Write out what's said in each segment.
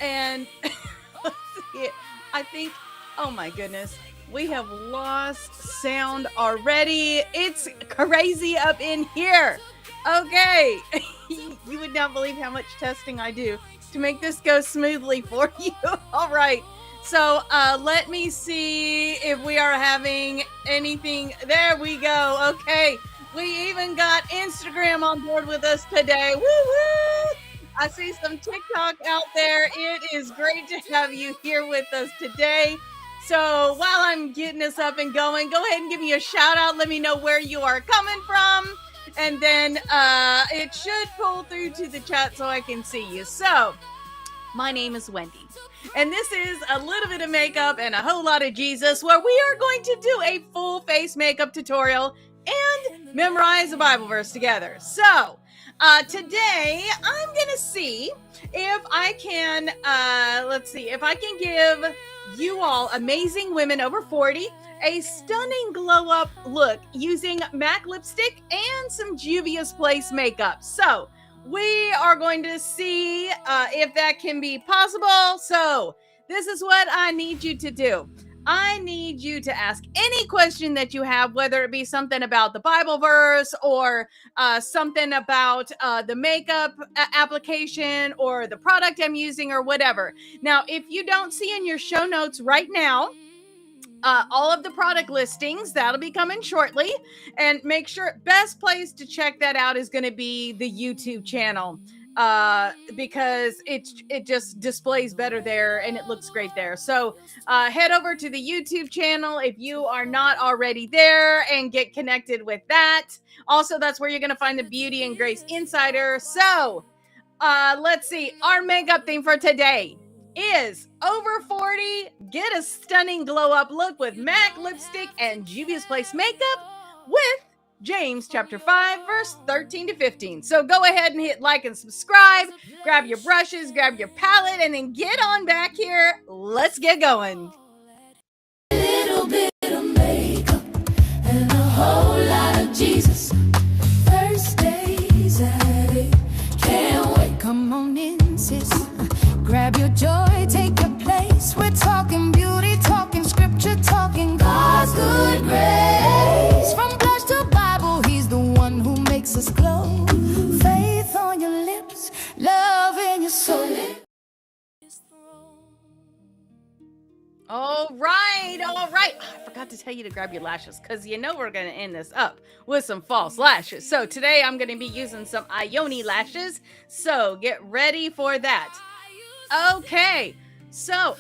And let's see, I think, oh my goodness, we have lost sound already. It's crazy up in here. Okay. You would not believe how much testing I do to make this go smoothly for you. All right. So let me see if we are having anything. There we go. Okay. We even got Instagram on board with us today. Woo woo! I see some TikTok out there. It is great to have you here with us today. So while I'm getting us up and going, go ahead and give me a shout out. Let me know where you are coming from. And then it should pull through to the chat so I can see you. So my name is Wendy. And this is a little bit of makeup and a whole lot of Jesus, where we are going to do a full face makeup tutorial and memorize a Bible verse together. So today I'm gonna see if I can if I can give you all amazing women over 40 a stunning glow up look using MAC lipstick and some Juvia's Place makeup. So we are going to see if that can be possible. So this is what I need you to do. I need you to ask any question that you have, whether it be something about the Bible verse or something about the makeup application or the product I'm using or whatever. Now, if you don't see in your show notes right now, all of the product listings that'll be coming shortly, and make sure best place to check that out is going to be the YouTube channel, because it just displays better there and it looks great there. So head over to the YouTube channel if you are not already there and get connected with that. Also, that's where you're going to find the Beauty and Grace Insider. So let's see, our makeup theme for today is over 40, get a stunning glow up look with MAC lipstick and Juvia's Place makeup with James chapter 5 verse 13 to 15. So go ahead and hit like and subscribe, grab your brushes, grab your palette, and then get on back here. Let's get going. A little bit of makeup and a whole lot of Jesus. First days at it, can't wait. Come on in, sis. Grab your joy, take your place. We're talking beauty, talking scripture, talking God's good grace. From blush to Bible, he's the one who makes us glow. Faith on your lips, love in your soul. All right. I forgot to tell you to grab your lashes, because you know we're going to end this up with some false lashes. So today I'm going to be using some Ioni lashes. So get ready for that. Okay, so,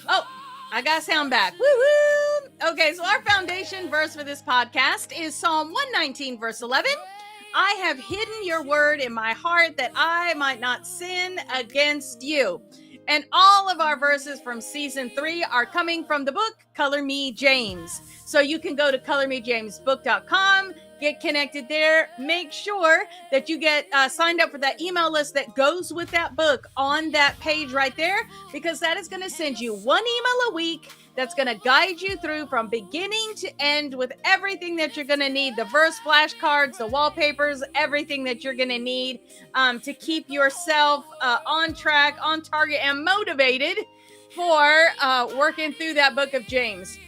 I got sound back. Woo-woo! Okay, so our foundation verse for this podcast is Psalm 119, verse 11. I have hidden your word in my heart that I might not sin against you. And all of our verses from season 3 are coming from the book Color Me James. So you can go to colormejamesbook.com, get connected there. Make sure that you get signed up for that email list that goes with that book on that page right there, because that is going to send you one email a week that's going to guide you through from beginning to end with everything that you're going to need, the verse flashcards, the wallpapers, everything that you're going to need to keep yourself on track, on target, and motivated for working through that book of James.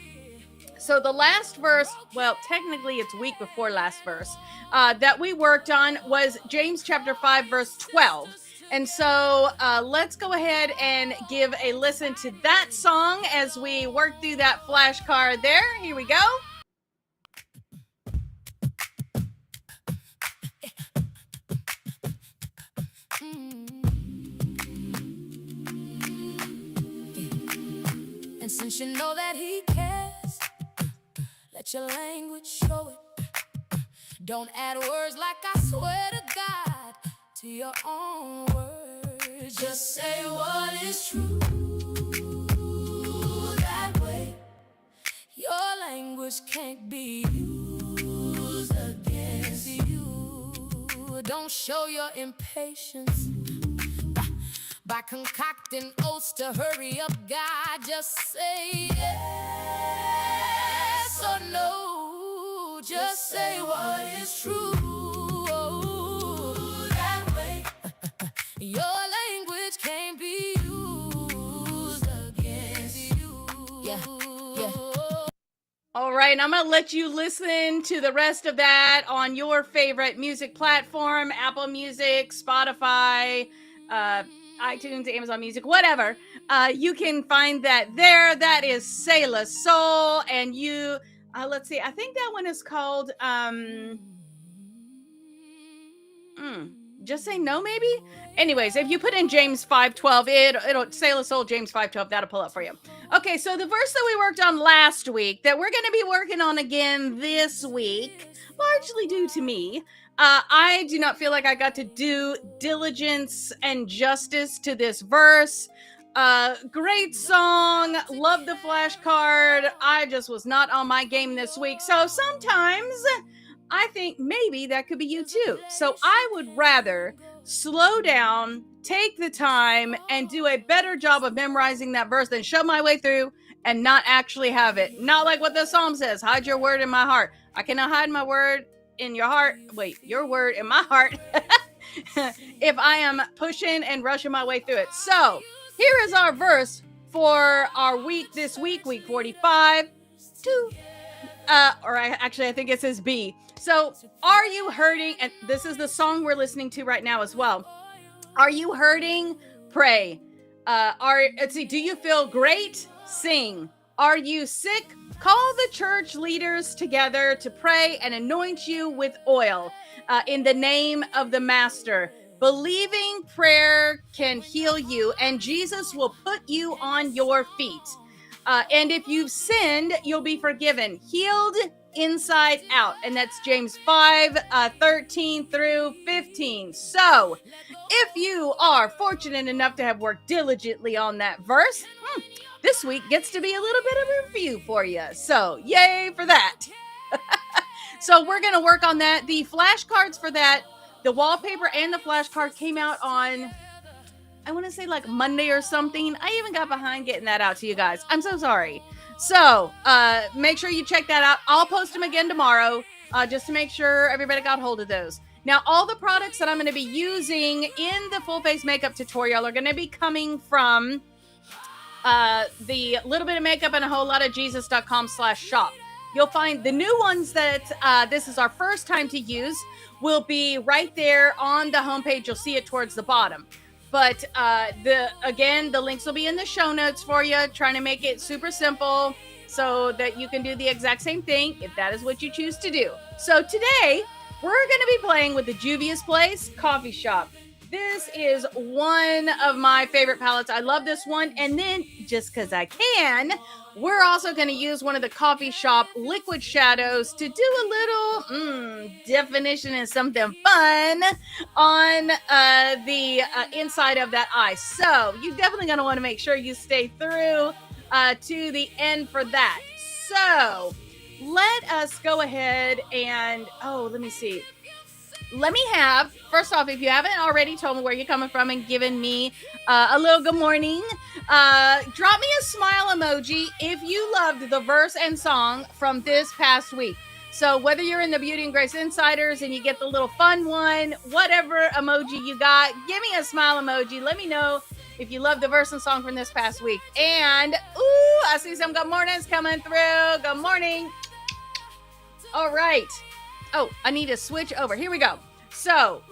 So the last verse, well, technically it's week before last verse, that we worked on was James chapter 5, verse 12. And so let's go ahead and give a listen to that song as we work through that flashcard there. Here we go. And since you know that he cares, let your language show it. Don't add words like I swear to God to your own words. Just say what is true that way. Your language can't be used against you. Don't show your impatience by concocting oaths to hurry up, God. Just say yes or no. Just say what is true that way. Your language can't be used All right, I'm going to let you listen to the rest of that on your favorite music platform, Apple Music, Spotify, iTunes, Amazon Music, whatever. You can find that there. That is Say La Soul. And you, let's see, I think that one is called Just Say No, maybe? Anyways, if you put in James 5:12, it'll Say La Soul, James 5:12, that'll pull up for you. Okay, so the verse that we worked on last week that we're going to be working on again this week, largely due to me, I do not feel like I got to do diligence and justice to this verse. Great song, love the flashcard. I just was not on my game this week. So sometimes I think maybe that could be you too. So I would rather slow down, take the time, and do a better job of memorizing that verse than shove my way through and not actually have it. Not like what the psalm says, hide your word in my heart. I cannot hide my word in your heart. Wait, your word in my heart. If I am pushing and rushing my way through it. So here is our verse for our week this week, week 45. I think it says B. So, are you hurting? And this is the song we're listening to right now as well. Are you hurting? Pray. Let's see. Do you feel great? Sing. Are you sick? Call the church leaders together to pray and anoint you with oil in the name of the Master. Believing prayer can heal you, and Jesus will put you on your feet. And if you've sinned, you'll be forgiven, healed inside out. And that's James 5:13 through 15. So if you are fortunate enough to have worked diligently on that verse, this week gets to be a little bit of a review for you. So yay for that. So we're going to work on that. The flashcards for that, the wallpaper and the flashcard came out on, I want to say like Monday or something. I even got behind getting that out to you guys. I'm so sorry. So make sure you check that out. I'll post them again tomorrow just to make sure everybody got hold of those. Now, all the products that I'm going to be using in the full face makeup tutorial are going to be coming from the Little Bit of Makeup and a Whole Lot of Jesus.com/shop. You'll find the new ones that this is our first time to use will be right there on the homepage. You'll see it towards the bottom. But the links will be in the show notes for you, trying to make it super simple so that you can do the exact same thing if that is what you choose to do. So today, we're going to be playing with the Juvia's Place Coffee Shop. This is one of my favorite palettes. I love this one. And then, just because I can, we're also going to use one of the Coffee Shop liquid shadows to do a little definition and something fun on the inside of that eye. So you're definitely going to want to make sure you stay through to the end for that. So let us go ahead and, let me see. Let me have, first off, if you haven't already told me where you're coming from and given me a little good morning, drop me a smile emoji if you loved the verse and song from this past week. So whether you're in the Beauty and Grace Insiders and you get the little fun one, whatever emoji you got, give me a smile emoji. Let me know if you love the verse and song from this past week. And, I see some good mornings coming through. Good morning. All right. Oh, I need to switch over. Here we go. So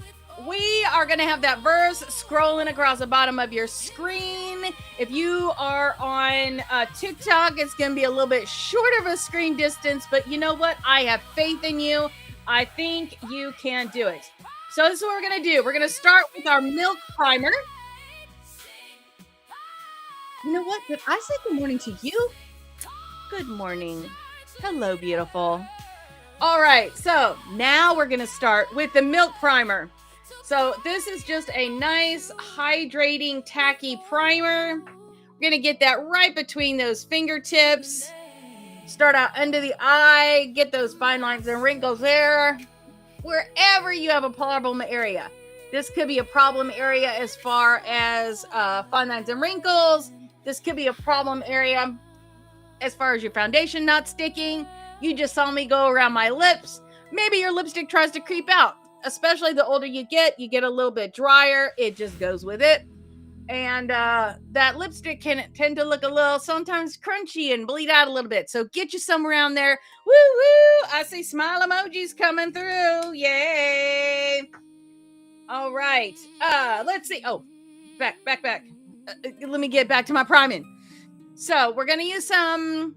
we are going to have that verse scrolling across the bottom of your screen. If you are on TikTok, it's going to be a little bit short of a screen distance, but you know what? I have faith in you. I think you can do it. So this is what we're going to do. We're going to start with our milk primer. You know what? Did I say good morning to you? Good morning. Hello, beautiful. All right, so now we're going to start with the milk primer. So this is just a nice hydrating tacky primer. We're going to get that right between those fingertips. Start out under the eye, get those fine lines and wrinkles there. Wherever you have a problem area. This could be a problem area as far as fine lines and wrinkles. This could be a problem area as far as your foundation not sticking. You just saw me go around my lips. Maybe your lipstick tries to creep out. Especially the older you get a little bit drier. It just goes with it. And that lipstick can tend to look a little sometimes crunchy and bleed out a little bit. So get you some around there. Woo woo! I see smile emojis coming through. Yay! All right. Let's see. Oh, back. Let me get back to my priming. So we're gonna use some.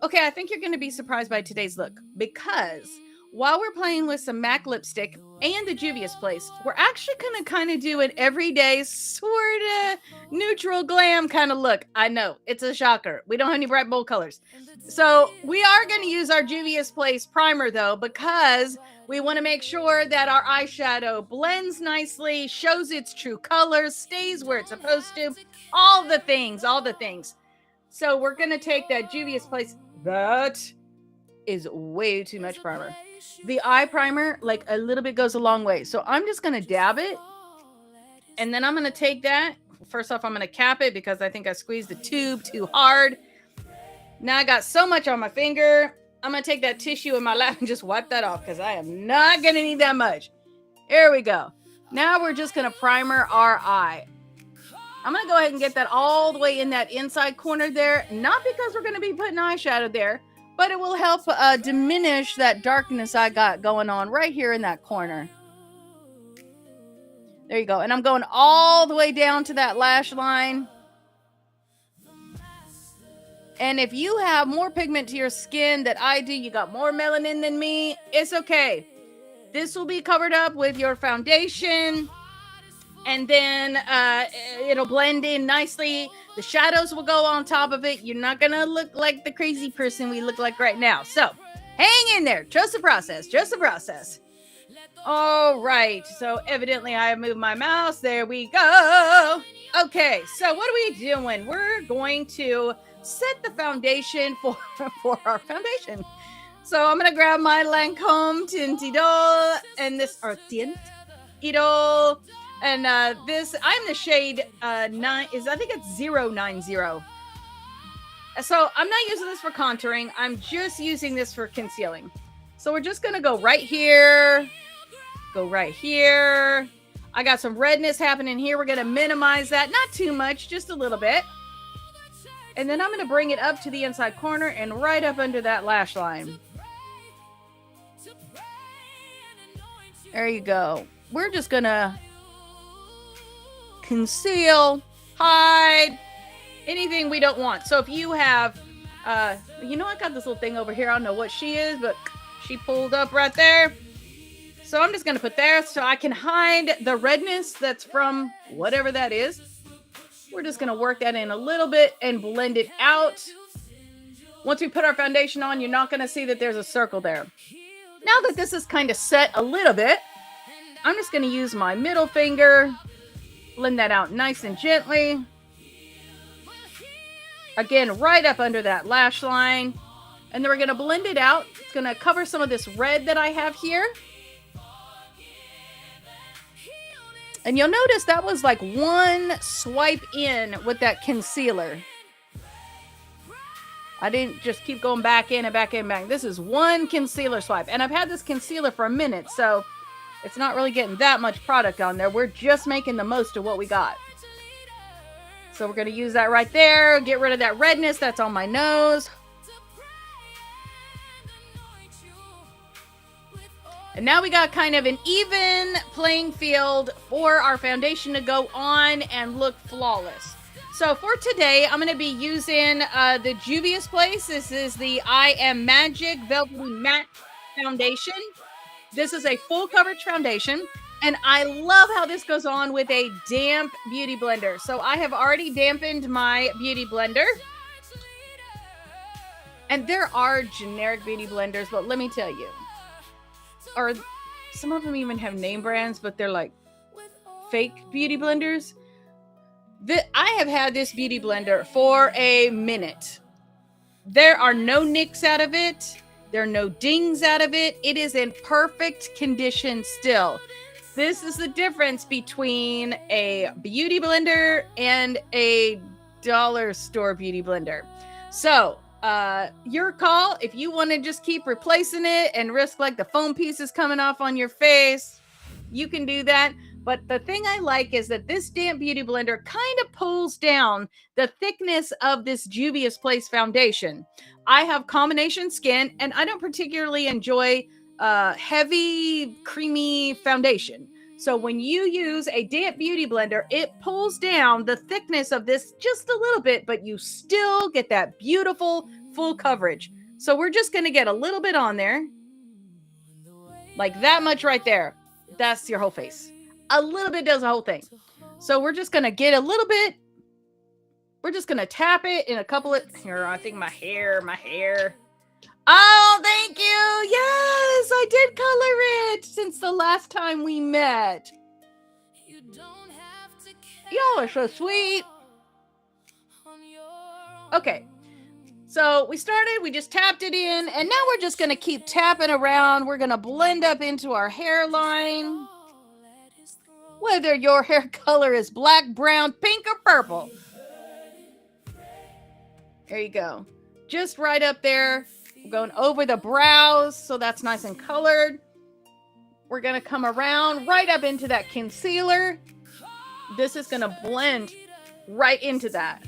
Okay, I think you're gonna be surprised by today's look because while we're playing with some MAC lipstick and the Juvia's Place, we're actually gonna kind of do an everyday sort of neutral glam kind of look. I know it's a shocker. We don't have any bright bold colors, so we are gonna use our Juvia's Place primer though because we want to make sure that our eyeshadow blends nicely, shows its true colors, stays where it's supposed to, all the things. So we're gonna take that Juvia's Place. That is way too much primer. The eye primer, like a little bit goes a long way. So I'm just going to dab it. And then I'm going to take that. First off, I'm going to cap it because I think I squeezed the tube too hard. Now I got so much on my finger. I'm going to take that tissue in my lap and just wipe that off because I am not going to need that much. Here we go. Now we're just going to primer our eye. I'm going to go ahead and get that all the way in that inside corner there. Not because we're going to be putting eyeshadow there, but it will help diminish that darkness I got going on right here in that corner. There you go. And I'm going all the way down to that lash line. And if you have more pigment to your skin that I do, you got more melanin than me, it's okay. This will be covered up with your foundation. And then it'll blend in nicely. The shadows will go on top of it. You're not going to look like the crazy person we look like right now. So hang in there. Trust the process. All right. So evidently I have moved my mouse. There we go. Okay. So what are we doing? We're going to set the foundation for our foundation. So I'm going to grab my Lancome Tint Idole and this, or Tint Idole. And this, I'm the shade I think it's 090. So I'm not using this for contouring. I'm just using this for concealing. So we're just going to go right here. I got some redness happening here. We're going to minimize that. Not too much, just a little bit. And then I'm going to bring it up to the inside corner and right up under that lash line. There you go. We're just going to conceal, hide, anything we don't want. So if you have, I got this little thing over here. I don't know what she is, but she pulled up right there. So I'm just going to put there so I can hide the redness that's from whatever that is. We're just going to work that in a little bit and blend it out. Once we put our foundation on, you're not going to see that there's a circle there. Now that this is kind of set a little bit, I'm just going to use my middle finger, blend that out nice and gently. Again, right up under that lash line. And then we're going to blend it out. It's going to cover some of this red that I have here. And you'll notice that was like one swipe in with that concealer. I didn't just keep going back in and back in. This is one concealer swipe. And I've had this concealer for a minute, so it's not really getting that much product on there. We're just making the most of what we got. So we're going to use that right there. Get rid of that redness that's on my nose. And now we got kind of an even playing field for our foundation to go on and look flawless. So for today, I'm going to be using the Juvia's Place. This is the I Am Magic Velvety Matte Foundation. This is a full coverage foundation. And I love how this goes on with a damp beauty blender. So I have already dampened my beauty blender. And there are generic beauty blenders, but let me tell you, or some of them even have name brands, but they're like fake beauty blenders. I have had this beauty blender for a minute. There are no nicks out of it. There are no dings out of it. It is in perfect condition still. This is the difference between a beauty blender and a dollar store beauty blender. So, your call. If you want to just keep replacing it and risk like the foam pieces coming off on your face, you can do that. But the thing I like is that this damp beauty blender kind of pulls down the thickness of this Juvia's Place foundation. I have combination skin, and I don't particularly enjoy heavy, creamy foundation. So when you use a damp beauty blender, it pulls down the thickness of this just a little bit, but you still get that beautiful full coverage. So we're just going to get a little bit on there. Like that much right there. That's your whole face. A little bit does the whole thing. So we're just going to get a little bit. We're just going to tap it in a couple of, here, I think my hair. Oh, thank you. Yes, I did color it since the last time we met. Y'all are so sweet. Okay. So we started, we just tapped it in, and now we're just going to keep tapping around. We're going to blend up into our hairline. Whether your hair color is black, brown, pink, or purple. There you go. Just right up there. We're going over the brows, so that's nice and colored. We're going to come around right up into that concealer. This is going to blend right into that.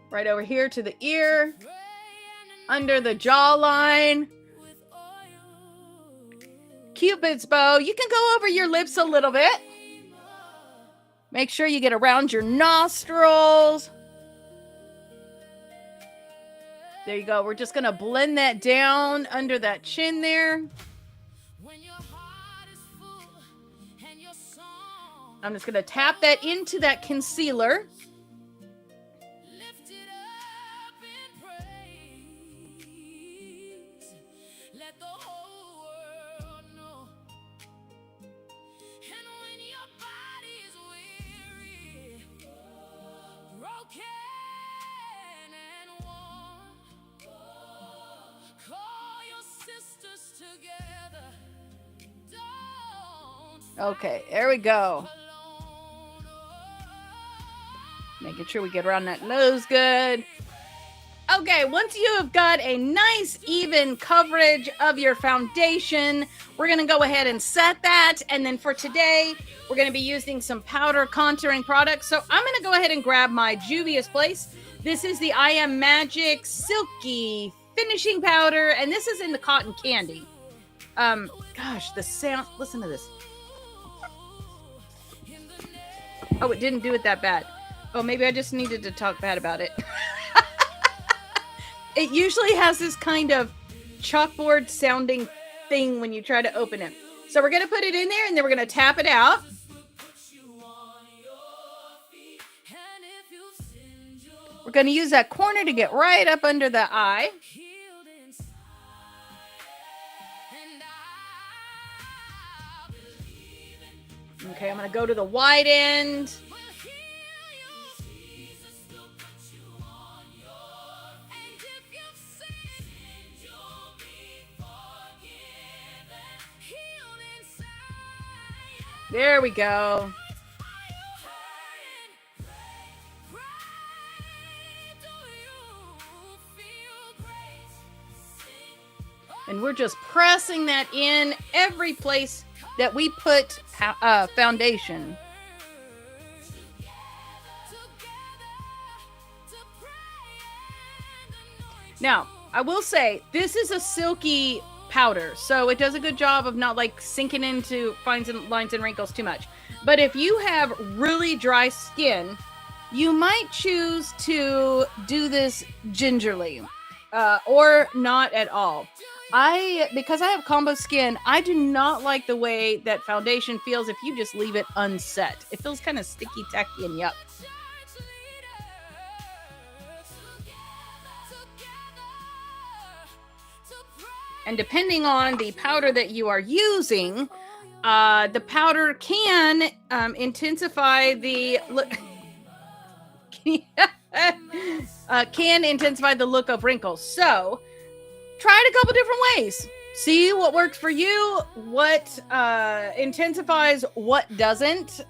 Right over here to the ear. Under the jawline. Cupid's bow. You can go over your lips a little bit. Make sure you get around your nostrils. There you go. We're just going to blend that down under that chin there. I'm just going to tap that into that concealer. Okay, there we go. Making sure we get around that nose good. Okay, once you have got a nice even coverage of your foundation, we're going to go ahead and set that. And then for today, we're going to be using some powder contouring products. So I'm going to go ahead and grab my Juvia's Place. This is the I Am Magic Silky Finishing Powder, and this is in the cotton candy. Gosh, the sound, listen to this. Oh, it didn't do it that bad. Oh, maybe I just needed to talk bad about it. It usually has this kind of chalkboard sounding thing when you try to open it. So we're going to put it in there and then we're going to tap it out. We're going to use that corner to get right up under the eye. Okay, I'm going to go to the wide end. There we go. And we're just pressing that in every place that we put foundation. Now, I will say, this is a silky powder, so it does a good job of not like sinking into fines and lines and wrinkles too much. But if you have really dry skin, you might choose to do this gingerly or not at all. Because I have combo skin, I do not like the way that foundation feels if you just leave it unset. It feels kind of sticky, tacky, and yuck. And depending on the powder that you are using, the powder can intensify the look of wrinkles. So try it a couple different ways. See what works for you, what intensifies, what doesn't.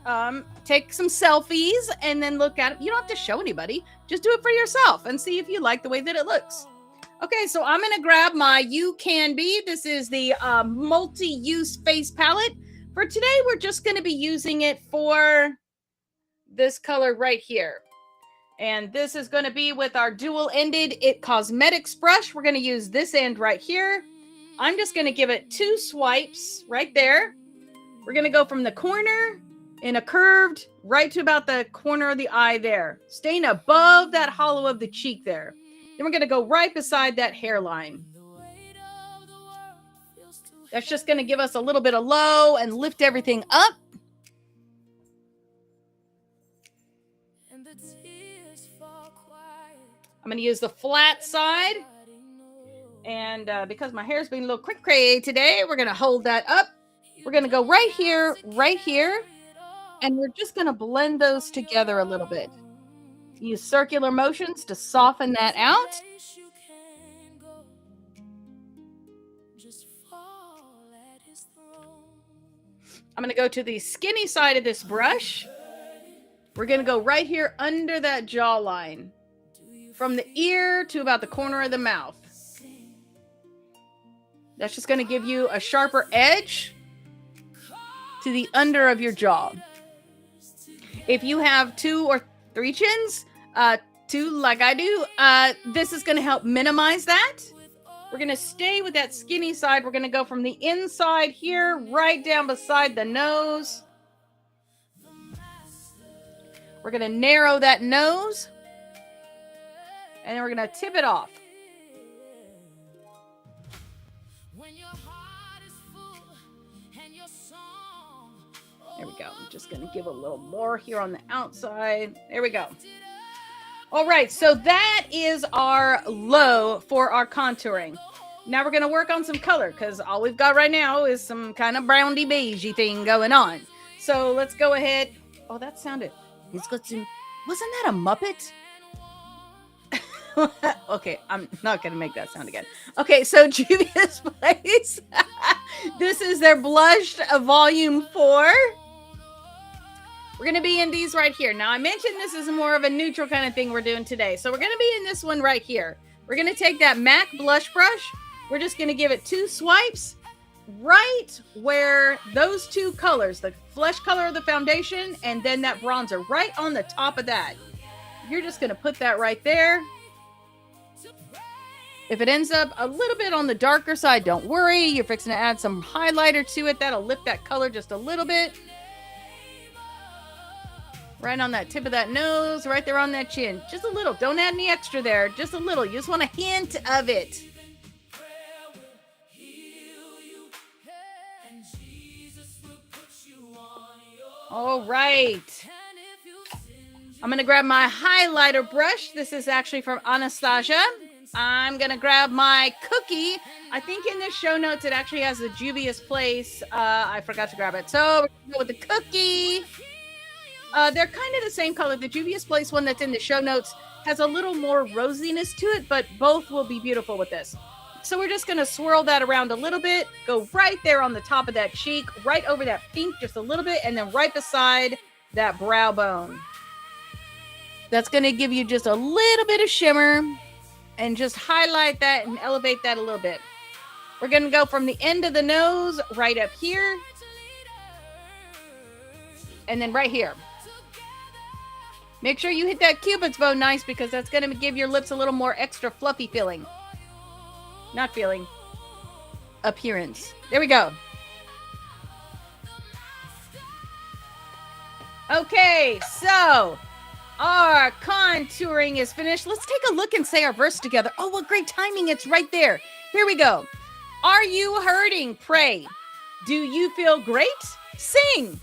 Take some selfies and then look at it. You don't have to show anybody. Just do it for yourself and see if you like the way that it looks. Okay, so I'm going to grab my You Can Be. This is the multi-use face palette For today, we're just going to be using it for this color right here. And this is going to be with our dual-ended It Cosmetics brush. We're going to use this end right here. I'm just going to give it 2 swipes right there. We're going to go from the corner in a curved right to about the corner of the eye there, staying above that hollow of the cheek there. Then we're going to go right beside that hairline. That's just going to give us a little bit of low and lift everything up. I'm going to use the flat side. And because my hair's been a little cray today, we're going to hold that up. We're going to go right here, and we're just going to blend those together a little bit. Use circular motions to soften that out. I'm going to go to the skinny side of this brush. We're going to go right here under that jawline, from the ear to about the corner of the mouth. That's just going to give you a sharper edge to the under of your jaw. If you have 2 or 3 chins, 2 like I do, this is going to help minimize that. We're going to stay with that skinny side. We're going to go from the inside here, right down beside the nose. We're going to narrow that nose. And then we're going to tip it off. There we go. I'm just going to give a little more here on the outside. There we go. All right, so that is our low for our contouring. Now we're going to work on some color because all we've got right now is some kind of browny beigey thing going on. So let's go ahead. Oh, that sounded. He's got some. Wasn't that a Muppet? Okay, I'm not going to make that sound again. Okay, so Juvia's Place. This is their blushed volume 4. We're going to be in these right here. Now, I mentioned this is more of a neutral kind of thing we're doing today. So we're going to be in this one right here. We're going to take that MAC blush brush. We're just going to give it 2 swipes right where those 2 colors, the flesh color of the foundation and then that bronzer, right on the top of that. You're just going to put that right there. If it ends up a little bit on the darker side, don't worry. You're fixing to add some highlighter to it. That'll lift that color just a little bit. Right on that tip of that nose, right there on that chin. Just a little. Don't add any extra there. Just a little. You just want a hint of it. All right. I'm going to grab my highlighter brush. This is actually from Anastasia. I'm going to grab my cookie. I think in the show notes, it actually has the Juvia's Place. I forgot to grab it. So we're going to go with the cookie. They're kind of the same color. The Juvia's Place one that's in the show notes has a little more rosiness to it, but both will be beautiful with this. So we're just going to swirl that around a little bit, go right there on the top of that cheek, right over that pink just a little bit, and then right beside that brow bone. That's going to give you just a little bit of shimmer and just highlight that and elevate that a little bit. We're going to go from the end of the nose right up here and then right here. Make sure you hit that Cupid's bow nice because that's going to give your lips a little more extra fluffy feeling. Not feeling. Appearance. There we go. Okay, so our contouring is finished. Let's take a look and say our verse together. Oh, what great timing. It's right there. Here we go. Are you hurting? Pray. Do you feel great? Sing.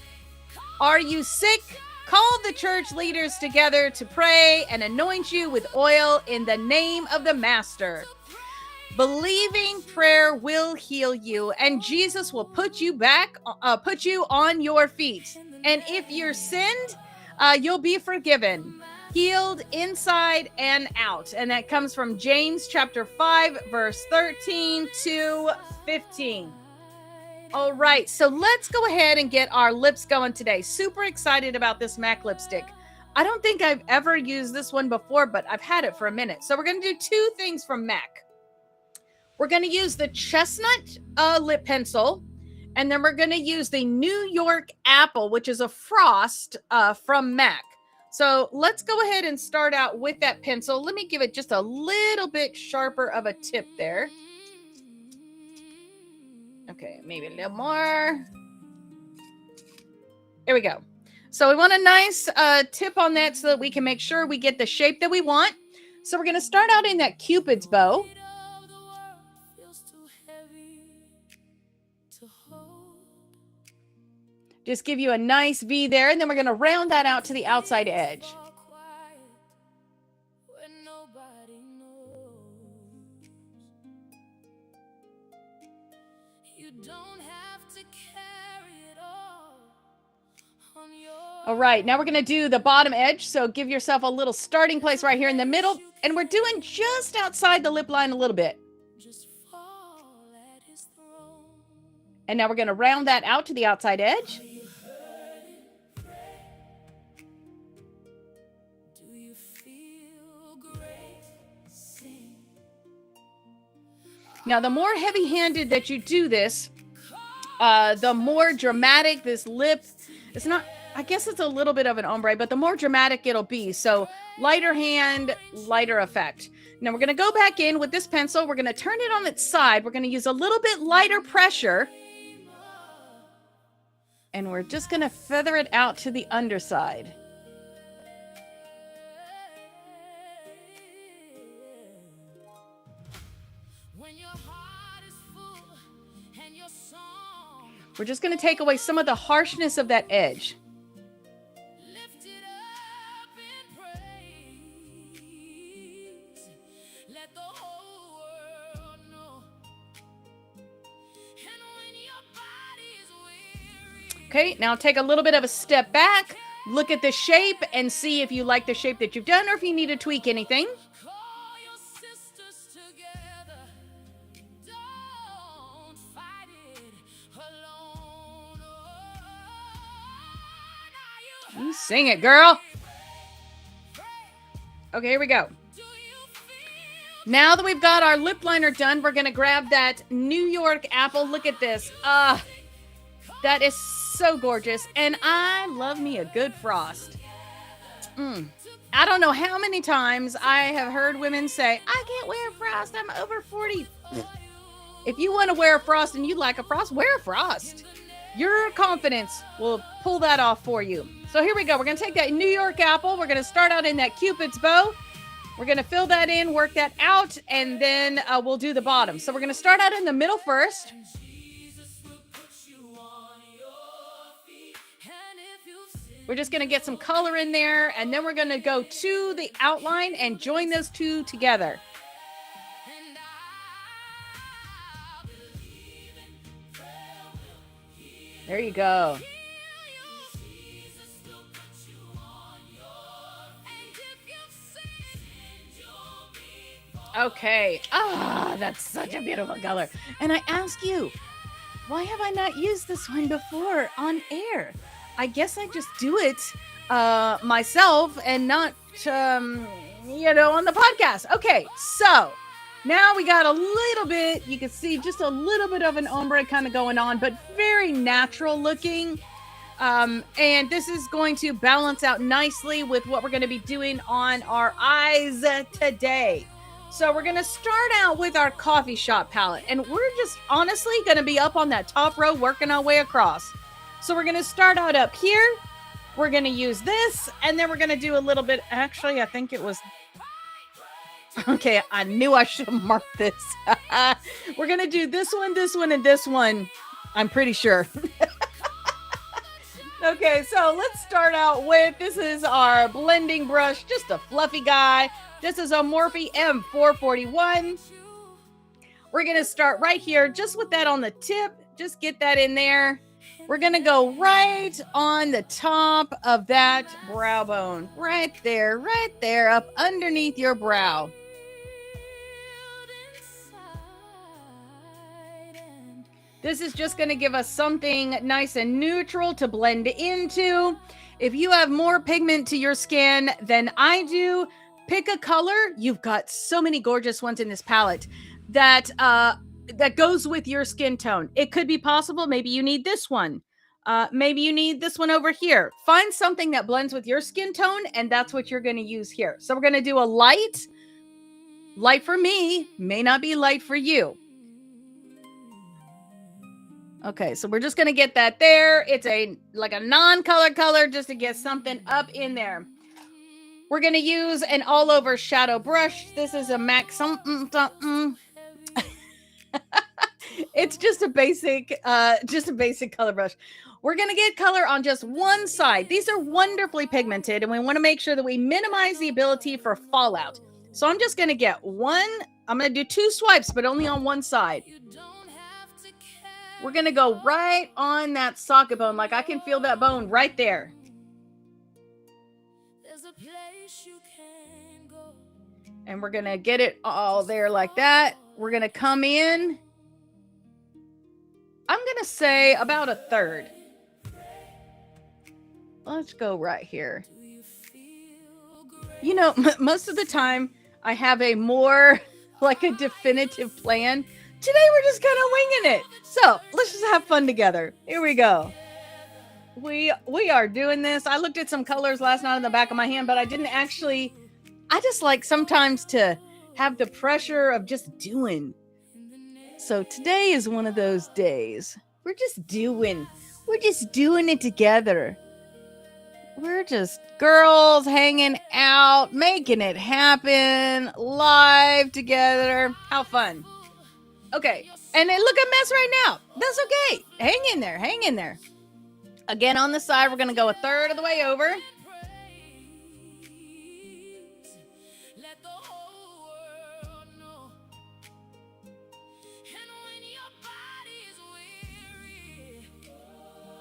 Are you sick? Call the church leaders together to pray and anoint you with oil in the name of the Master. Believing prayer will heal you, and Jesus will put you on your feet. And if you're sinned, you'll be forgiven, healed inside and out. And that comes from James chapter 5, verse 13 to 15. All right, so let's go ahead and get our lips going today. Super excited about this MAC lipstick. I don't think I've ever used this one before, but I've had it for a minute. So we're going to do 2 things from MAC. We're going to use the chestnut lip pencil, And then we're going to use the New York Apple, which is a frost from MAC. So let's go ahead and start out with that pencil. Let me give it just a little bit sharper of a tip there. Okay, maybe a little more. There we go. So we want a nice tip on that so that we can make sure we get the shape that we want. So we're going to start out in that Cupid's bow. Just give you a nice V there, and then we're going to round that out to the outside edge. All right, now we're going to do the bottom edge. So give yourself a little starting place right here in the middle. And we're doing just outside the lip line a little bit. And now we're going to round that out to the outside edge. Now, the more heavy-handed that you do this, the more dramatic this lip. It's not, I guess it's a little bit of an ombre, but the more dramatic it'll be. So lighter hand, lighter effect. Now we're going to go back in with this pencil. We're going to turn it on its side. We're going to use a little bit lighter pressure. And we're just going to feather it out to the underside. We're just going to take away some of the harshness of that edge. Okay, now take a little bit of a step back, look at the shape, and see if you like the shape that you've done or if you need to tweak anything. You sing it, girl. Okay, here we go. Now that we've got our lip liner done, we're going to grab that New York Apple. Look at this. That is so gorgeous. And I love me a good frost. I don't know how many times I have heard women say, I can't wear frost. I'm over 40. If you want to wear a frost and you like a frost, wear a frost. Your confidence will pull that off for you. So here we go. We're going to take that New York Apple. We're going to start out in that Cupid's bow. We're going to fill that in, work that out, and then we'll do the bottom. So we're going to start out in the middle first. We're just going to get some color in there, and then we're going to go to the outline and join those two together. There you go. Okay. That's such a beautiful color. And I ask you, why have I not used this one before on air? I guess I just do it myself and not, on the podcast. Okay, so now we got a little bit, you can see just a little bit of an ombre kind of going on, but very natural looking. And this is going to balance out nicely with what we're going to be doing on our eyes today. So we're going to start out with our coffee shop palette, and we're just honestly going to be up on that top row working our way across. So we're going to start out up here. We're going to use this, and then we're going to do a little bit. Actually, I think it was. Okay, I knew I should have marked this. We're going to do this one, and this one. I'm pretty sure. Okay, so let's start out with, this is our blending brush, just a fluffy guy. This is a Morphe M441. We're going to start right here, just with that on the tip. Just get that in there. We're going to go right on the top of that brow bone. Right there, up underneath your brow. This is just going to give us something nice and neutral to blend into. If you have more pigment to your skin than I do, pick a color. You've got so many gorgeous ones in this palette that that goes with your skin tone. It could be possible. Maybe you need this one. Maybe you need this one over here. Find something that blends with your skin tone, and that's what you're going to use here. So we're going to do a light. Light for me may not be light for you. Okay, so we're just going to get that there. It's like a non-color color just to get something up in there. We're going to use an all-over shadow brush. This is a MAC something. It's just a basic color brush. We're going to get color on just one side. These are wonderfully pigmented, and we want to make sure that we minimize the ability for fallout. So I'm just going to get one. I'm going to do 2 swipes, but only on one side. We're going to go right on that socket bone. Like I can feel that bone right there. And we're going to get it all there like that. We're going to come in. I'm going to say about a third. Let's go right here. You know, most of the time I have a more like a definitive plan. Today we're just kind of winging it. So let's just have fun together. Here we go. We are doing this. I looked at some colors last night on the back of my hand, but I didn't actually. I just like sometimes to have the pressure of just doing. So today is one of those days. We're just doing it together. We're just girls hanging out, making it happen, live together. How fun. Okay, and it look a mess right now. That's okay. Hang in there, hang in there. Again, on the side, we're going to go a third of the way over.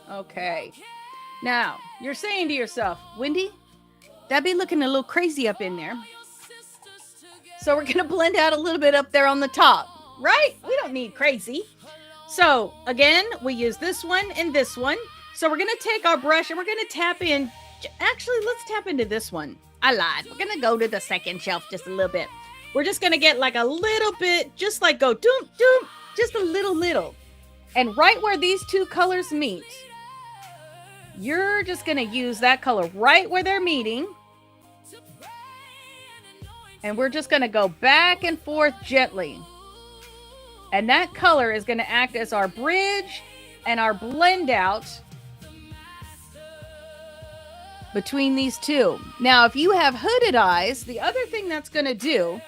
Okay. Now, you're saying to yourself, Wendy, that'd be looking a little crazy up in there. So we're going to blend out a little bit up there on the top, right? We don't need crazy. So again, we use this one and this one. So we're going to take our brush and we're going to tap in. Actually, let's tap into this one. I lied. We're going to go to the second shelf just a little bit. We're just going to get like a little bit, just like go doom, doom, just a little. And right where these 2 colors meet, you're just going to use that color right where they're meeting. And we're just going to go back and forth gently. And that color is going to act as our bridge and our blend out between these 2. Now, if you have hooded eyes, the other thing that's going to do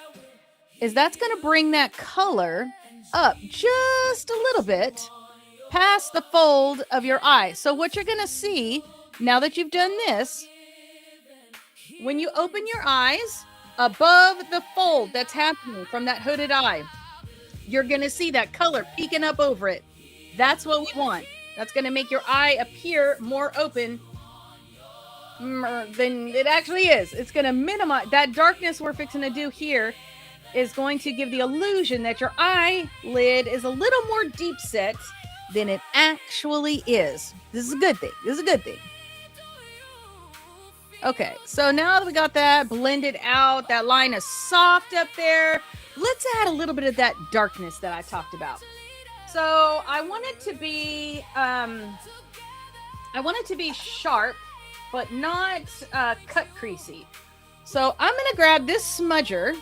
is that's going to bring that color up just a little bit past the fold of your eye. So what you're going to see now that you've done this, when you open your eyes above the fold that's happening from that hooded eye, you're going to see that color peeking up over it. That's what we want. That's going to make your eye appear more open than it actually is. It's going to minimize that darkness we're fixing to do here. Is going to give the illusion that your eyelid is a little more deep set than it actually is. This is a good thing. Okay, so now that we got that blended out, that line is soft up there. Let's add a little bit of that darkness that I talked about. So I want it to be sharp, but not cut creasy. So I'm going to grab this smudger.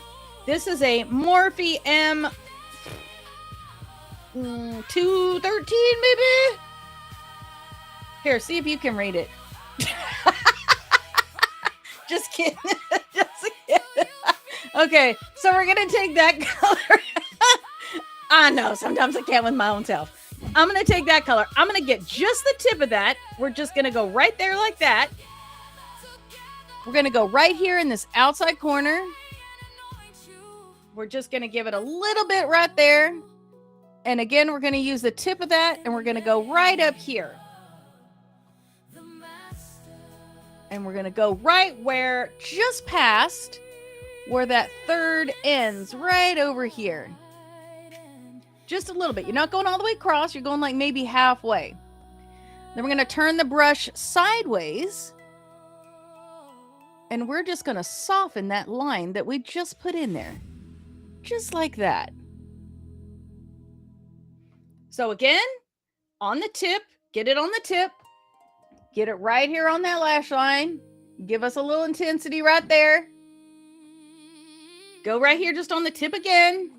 This is a Morphe M 213 maybe. Here, see if you can read it. Just kidding. Just kidding. Okay, so we're gonna take that color. I know, sometimes I can't with my own self. I'm gonna take that color. I'm gonna get just the tip of that. We're just gonna go right there like that. We're gonna go right here in this outside corner. We're just going to give it a little bit right there. And again, we're going to use the tip of that and we're going to go right up here. And we're going to go right where, just past where that third ends, right over here. Just a little bit. You're not going all the way across. You're going like maybe halfway. Then we're going to turn the brush sideways. And we're just going to soften that line that we just put in there. Just like that. So again, on the tip, get it on the tip. Get it right here on that lash line. Give us a little intensity right there. Go right here just on the tip again.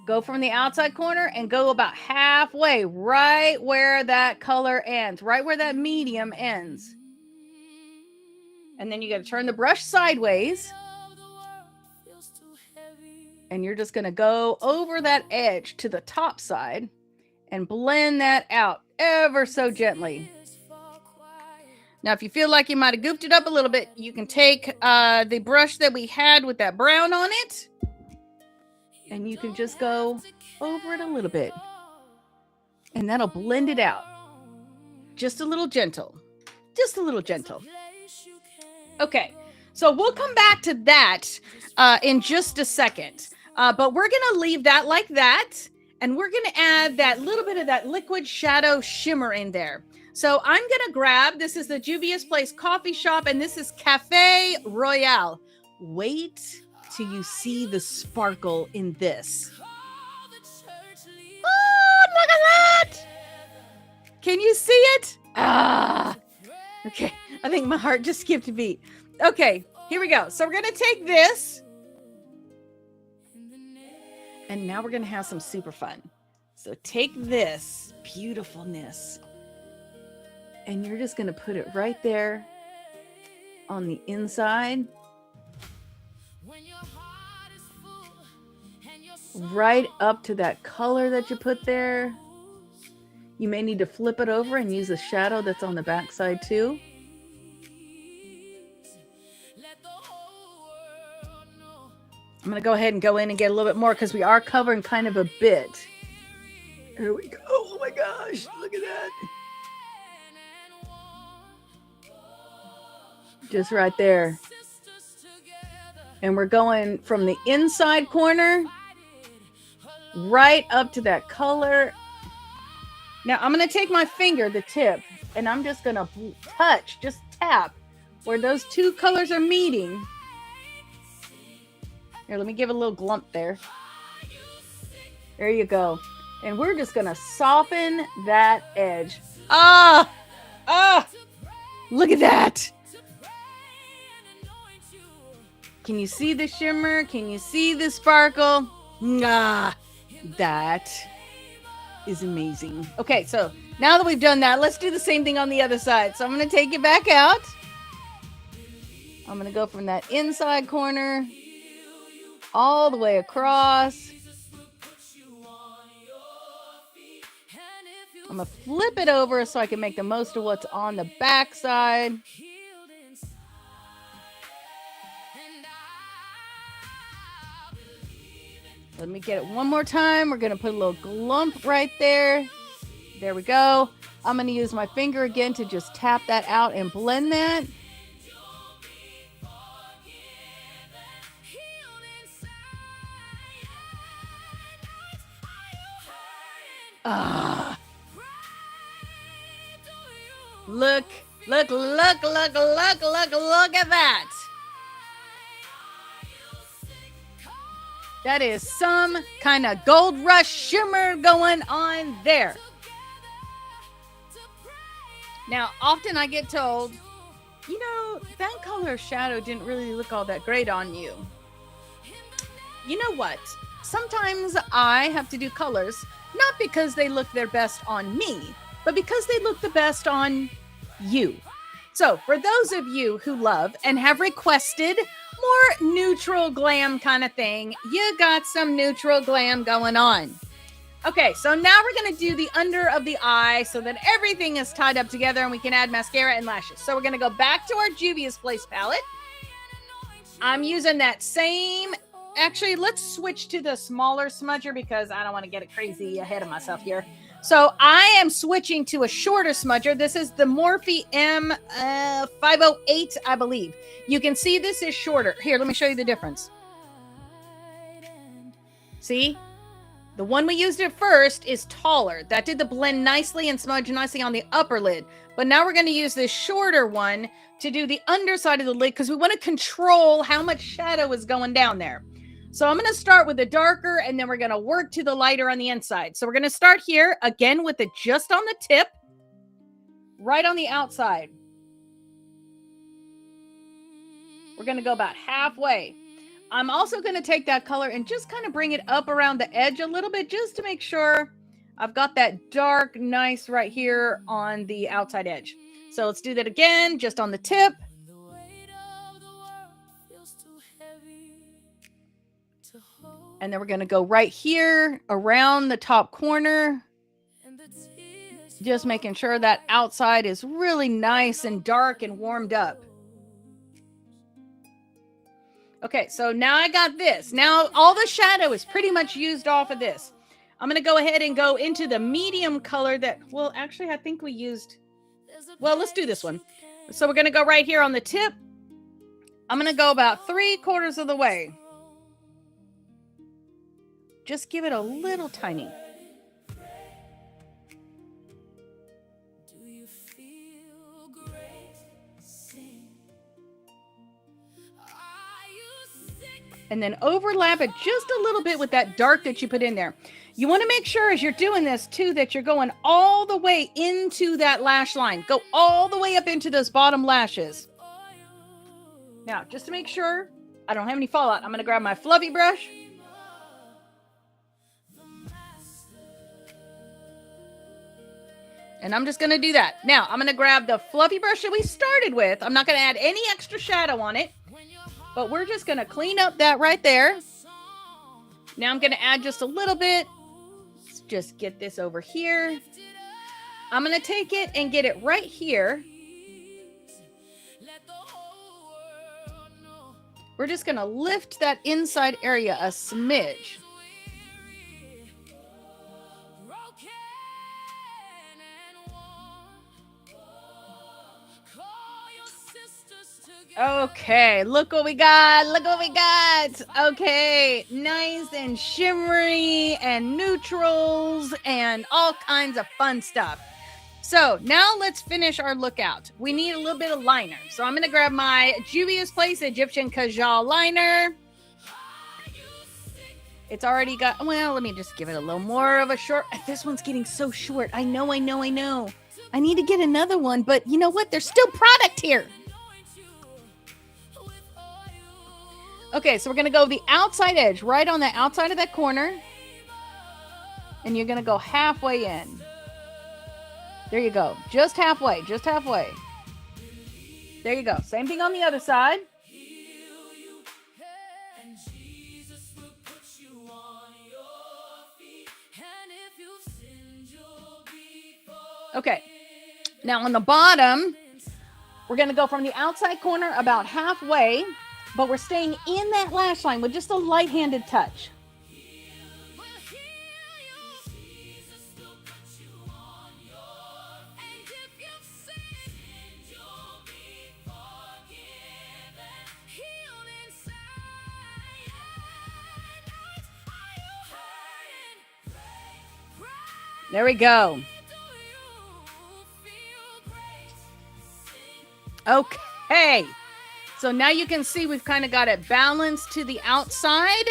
Go from the outside corner and go about halfway, right where that color ends, right where that medium ends. And then you got to turn the brush sideways. And you're just going to go over that edge to the top side and blend that out ever so gently. Now, if you feel like you might have goofed it up a little bit, you can take the brush that we had with that brown on it, and you can just go over it a little bit. And that'll blend it out. Just a little gentle. Just a little gentle. Okay, so we'll come back to that in just a second. But we're going to leave that like that, and we're going to add that little bit of that liquid shadow shimmer in there. So I'm going to grab, this is the Juvia's Place coffee shop, and this is Cafe Royale. Wait till you see the sparkle in this. Oh, look at that! Can you see it? Ah! Okay, I think my heart just skipped a beat. Okay, here we go. So we're going to take this, and now we're going to have some super fun. So take this beautifulness, and you're just going to put it right there on the inside. Right up to that color that you put there. You may need to flip it over and use the shadow that's on the back side too. I'm going to go ahead and go in and get a little bit more because we are covering kind of a bit. Here we go. Oh my gosh, look at that. Just right there. And we're going from the inside corner right up to that color. Now I'm going to take my finger, the tip, and I'm just going to touch, just tap where those two colors are meeting. Here, let me give a little glump there. There you go. And we're just going to soften that edge. Ah! Look at that. Can you see the shimmer? Can you see the sparkle? Ah, that is amazing. Okay, so now that we've done that, let's do the same thing on the other side. So I'm going to take it back out. I'm going to go from that inside corner all the way across. I'm going to flip it over so I can make the most of what's on the back side. Let me get it one more time. We're going to put a little glump right there. There we go. I'm going to use my finger again to just tap that out and blend that. Ah. Look at that. That is some kind of gold rush shimmer going on there. Now, often I get told, you know, that color shadow didn't really look all that great on you. You know what? Sometimes I have to do colors, not because they look their best on me, but because they look the best on you. So for those of you who love and have requested more neutral glam kind of thing, you got some neutral glam going on. Okay, so now we're going to do the under of the eye so that everything is tied up together and we can add mascara and lashes. So we're going to go back to our Juvia's Place palette. I'm using that same, actually, let's switch to the smaller smudger because I don't want to get it crazy ahead of myself here. So I am switching to a shorter smudger. This is the Morphe M508, I believe. You can see this is shorter. Here, let me show you the difference. See? The one we used at first is taller. That did the blend nicely and smudge nicely on the upper lid. But now we're going to use this shorter one to do the underside of the lid because we want to control how much shadow is going down there. So I'm going to start with the darker, and then we're going to work to the lighter on the inside. So we're going to start here again with it just on the tip, right on the outside. We're going to go about halfway. I'm also going to take that color and just kind of bring it up around the edge a little bit, just to make sure I've got that dark, nice right here on the outside edge. So let's do that again, just on the tip. And then we're going to go right here around the top corner, just making sure that outside is really nice and dark and warmed up. Okay, so now I got this. Now all the shadow is pretty much used off of this. I'm going to go ahead and go into the medium color that, well, actually, I think we used, well, let's do this one. So we're going to go right here on the tip. I'm going to go about 3/4 of the way. Just give it a little tiny. And then overlap it just a little bit with that dark that you put in there. You want to make sure as you're doing this too, that you're going all the way into that lash line. Go all the way up into those bottom lashes. Now, just to make sure I don't have any fallout, I'm going to grab my fluffy brush. And I'm just going to do that. Now, I'm going to grab the fluffy brush that we started with. I'm not going to add any extra shadow on it, but we're just going to clean up that right there. Now I'm going to add just a little bit. Let's just get this over here. I'm going to take it and get it right here. We're just going to lift that inside area a smidge. Okay, look what we got. Look what we got. Okay, nice and shimmery and neutrals and all kinds of fun stuff. So now let's finish our lookout. We need a little bit of liner. So I'm going to grab my Juvia's Place Egyptian Kajal liner. It's already got, well, let me just give it a little more of a short. This one's getting so short. I know. I need to get another one, but you know what? There's still product here. Okay, so we're going to go the outside edge, right on the outside of that corner. And you're going to go halfway in. There you go. Just halfway. Just halfway. There you go. Same thing on the other side. Okay. Now on the bottom, we're going to go from the outside corner about halfway. But we're staying in that lash line with just a light-handed touch. There we go. Okay. So now you can see we've kind of got it balanced to the outside.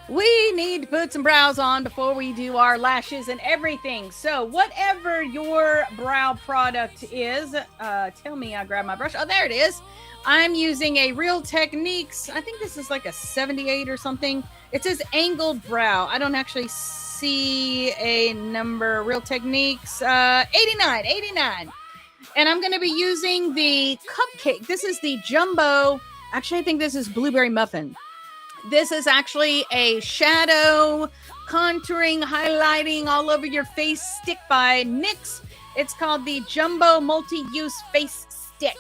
We need to put some brows on before we do our lashes and everything. So whatever your brow product is, tell me. I grab my brush. Oh, there it is. I'm using a Real Techniques. I think this is like a 78 or something. It says angled brow. I don't actually see a number. Real Techniques, 89. And I'm going to be using the cupcake. This is the jumbo. Actually, I think this is blueberry muffin. This is actually a shadow contouring, highlighting all over your face stick by NYX. It's called the Jumbo Multi-Use Face Stick.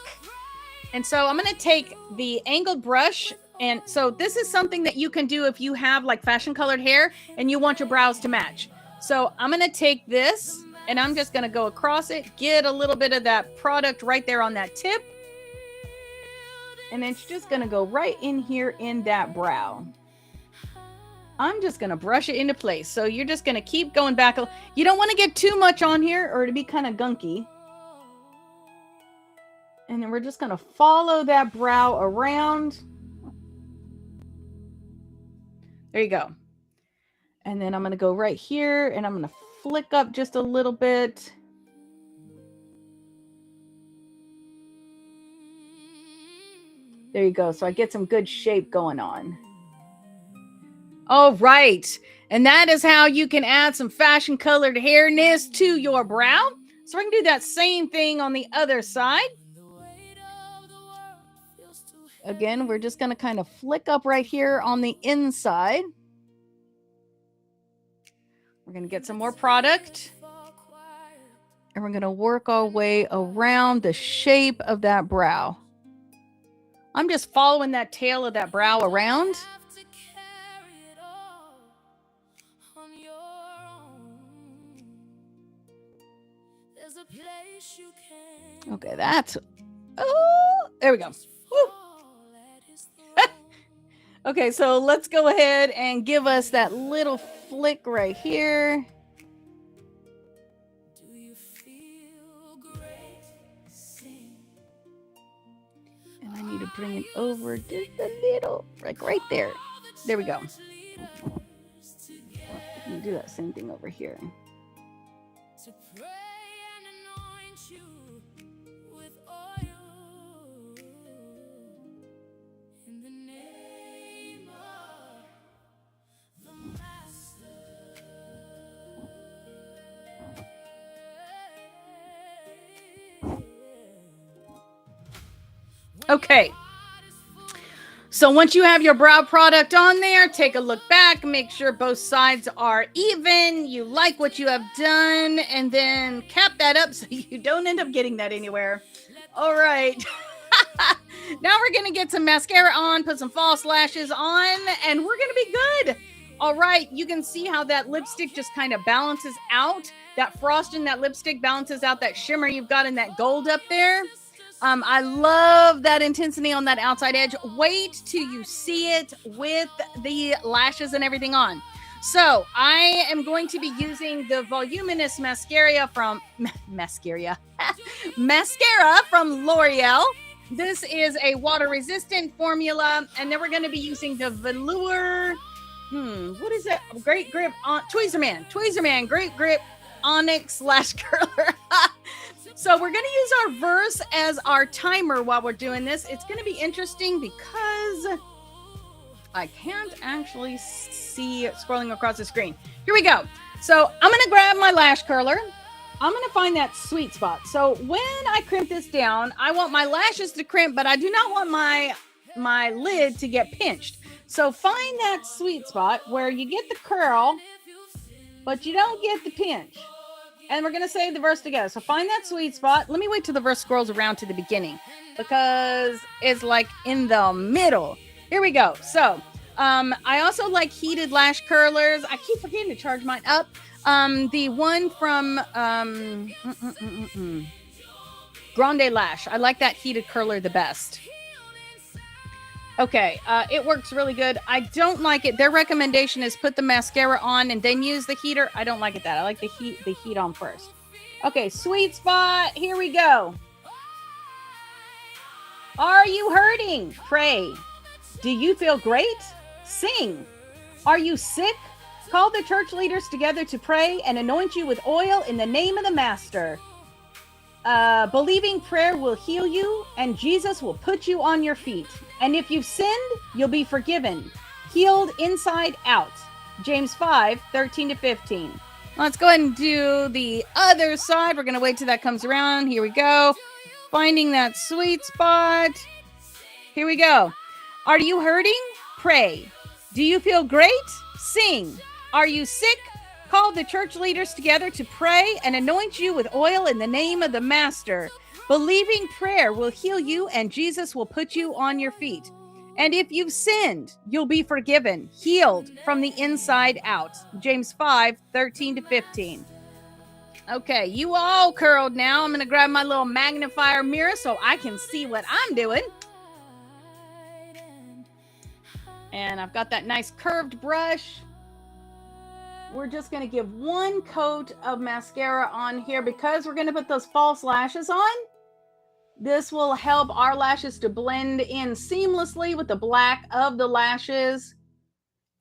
And so I'm going to take the angled brush. And so this is something that you can do if you have like fashion colored hair and you want your brows to match. So I'm going to take this. And I'm just going to go across it, get a little bit of that product right there on that tip. And it's just going to go right in here in that brow. I'm just going to brush it into place. So you're just going to keep going back. You don't want to get too much on here or it'll be kind of gunky. And then we're just going to follow that brow around. There you go. And then I'm going to go right here and I'm going to flick up just a little bit. There you go. So I get some good shape going on. All right. And that is how you can add some fashion colored hairness to your brow. So I can do that same thing on the other side. Again, we're just going to kind of flick up right here on the inside. We're going to get some more product. And we're going to work our way around the shape of that brow. I'm just following that tail of that brow around. Okay, that's... Oh, there we go. Woo. Okay, so let's go ahead and give us that little flick right here. And I need to bring it over just a little, like right there. There we go. And do that same thing over here. Okay. So once you have your brow product on there, take a look back, make sure both sides are even, you like what you have done, and then cap that up so you don't end up getting that anywhere. All right. Now we're going to get some mascara on, put some false lashes on, and we're going to be good. All right. You can see how that lipstick just kind of balances out. That frost in that lipstick balances out that shimmer you've got in that gold up there. I love that intensity on that outside edge. Wait till you see it with the lashes and everything on. So I am going to be using the voluminous mascara from mascara from L'Oreal. This is a water resistant formula, and then we're going to be using the velour. What is it? Great Grip on Tweezerman Great Grip Onyx Lash Curler. So we're going to use our verse as our timer while we're doing this. It's going to be interesting because I can't actually see it scrolling across the screen. Here we go. So I'm going to grab my lash curler. I'm going to find that sweet spot. So when I crimp this down, I want my lashes to crimp, but I do not want my lid to get pinched. So find that sweet spot where you get the curl, but you don't get the pinch. And we're going to say the verse together. So find that sweet spot. Let me wait till the verse scrolls around to the beginning because it's like in the middle. Here we go. So I also like heated lash curlers. I keep forgetting to charge mine up. The one from Grande Lash. I like that heated curler the best. Okay, it works really good. I don't like it. Their recommendation is put the mascara on and then use the heater. I don't like it that. I like the heat on first. Okay, sweet spot. Here we go. Are you hurting? Pray. Do you feel great? Sing. Are you sick? Call the church leaders together to pray and anoint you with oil in the name of the Master. Believing prayer will heal you and Jesus will put you on your feet. And if you've sinned, you'll be forgiven, healed inside out. James 5:13-15. Let's go ahead and do the other side. We're going to wait till that comes around. Here we go. Finding that sweet spot. Here we go. Are you hurting? Pray. Do you feel great? Sing. Are you sick? Call the church leaders together to pray and anoint you with oil in the name of the Master. Believing prayer will heal you and Jesus will put you on your feet. And if you've sinned, you'll be forgiven, healed from the inside out. James 5:13-15. Okay, you all curled now. I'm going to grab my little magnifier mirror so I can see what I'm doing. And I've got that nice curved brush. We're just going to give one coat of mascara on here because we're going to put those false lashes on. This will help our lashes to blend in seamlessly with the black of the lashes.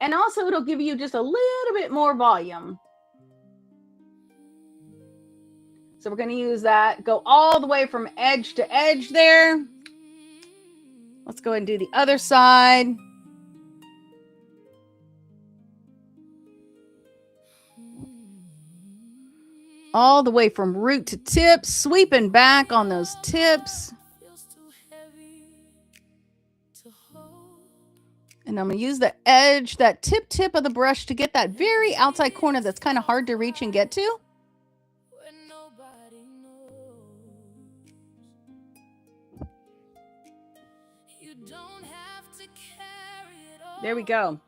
And also it'll give you just a little bit more volume. So we're going to use that. Go all the way from edge to edge there. Let's go ahead and do the other side. All the way from root to tip, sweeping back on those tips. And I'm going to use the edge, that tip of the brush to get that very outside corner that's kind of hard to reach and get to. There we go.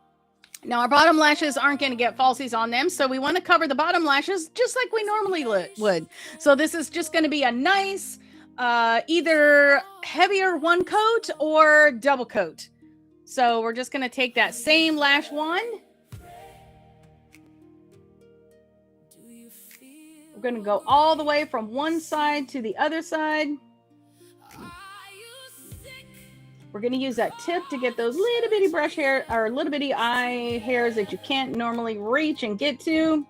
Now our bottom lashes aren't going to get falsies on them, so we want to cover the bottom lashes just like we normally would. So this is just going to be a nice, either heavier one coat or double coat. So we're just going to take that same lash wand. We're going to go all the way from one side to the other side. We're going to use that tip to get those little bitty brush hair or little bitty eye hairs that you can't normally reach and get to.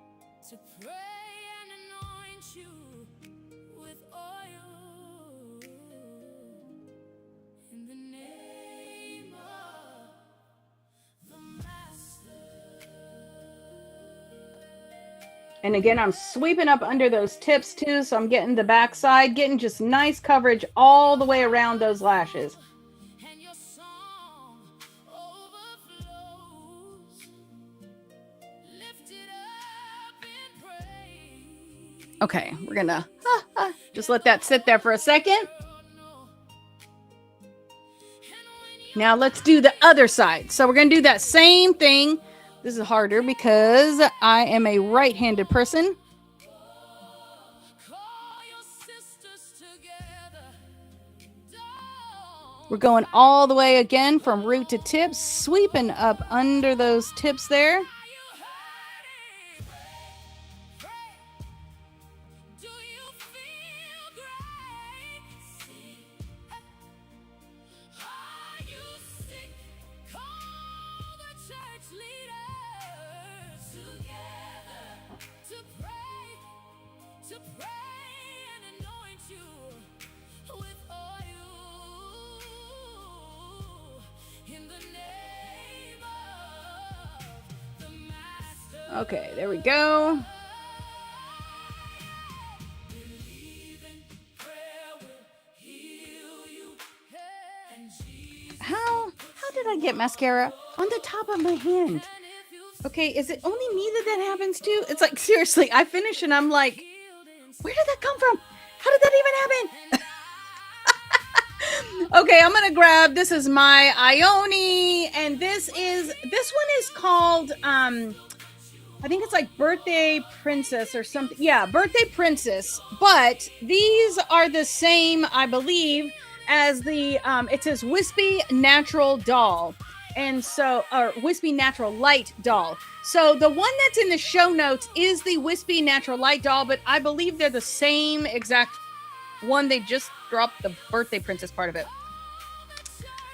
And again, I'm sweeping up under those tips too, so I'm getting the back side, getting just nice coverage all the way around those lashes. Okay, we're gonna just let that sit there for a second. Now let's do the other side. So we're gonna do that same thing. This is harder because I am a right-handed person. We're going all the way again from root to tips, sweeping up under those tips there. Okay, there we go. How did I get mascara on the top of my hand? Okay, is it only me that happens to? It's like, seriously, I finish and I'm like, where did that come from? How did that even happen? Okay, I'm gonna grab, this is my Ioni, and this one is called, I think it's like Birthday Princess or something. Yeah, Birthday Princess. But these are the same, I believe, as the, it says Wispy Natural Doll. And so, or Wispy Natural Light Doll. So the one that's in the show notes is the Wispy Natural Light Doll, but I believe they're the same exact one. They just dropped the Birthday Princess part of it.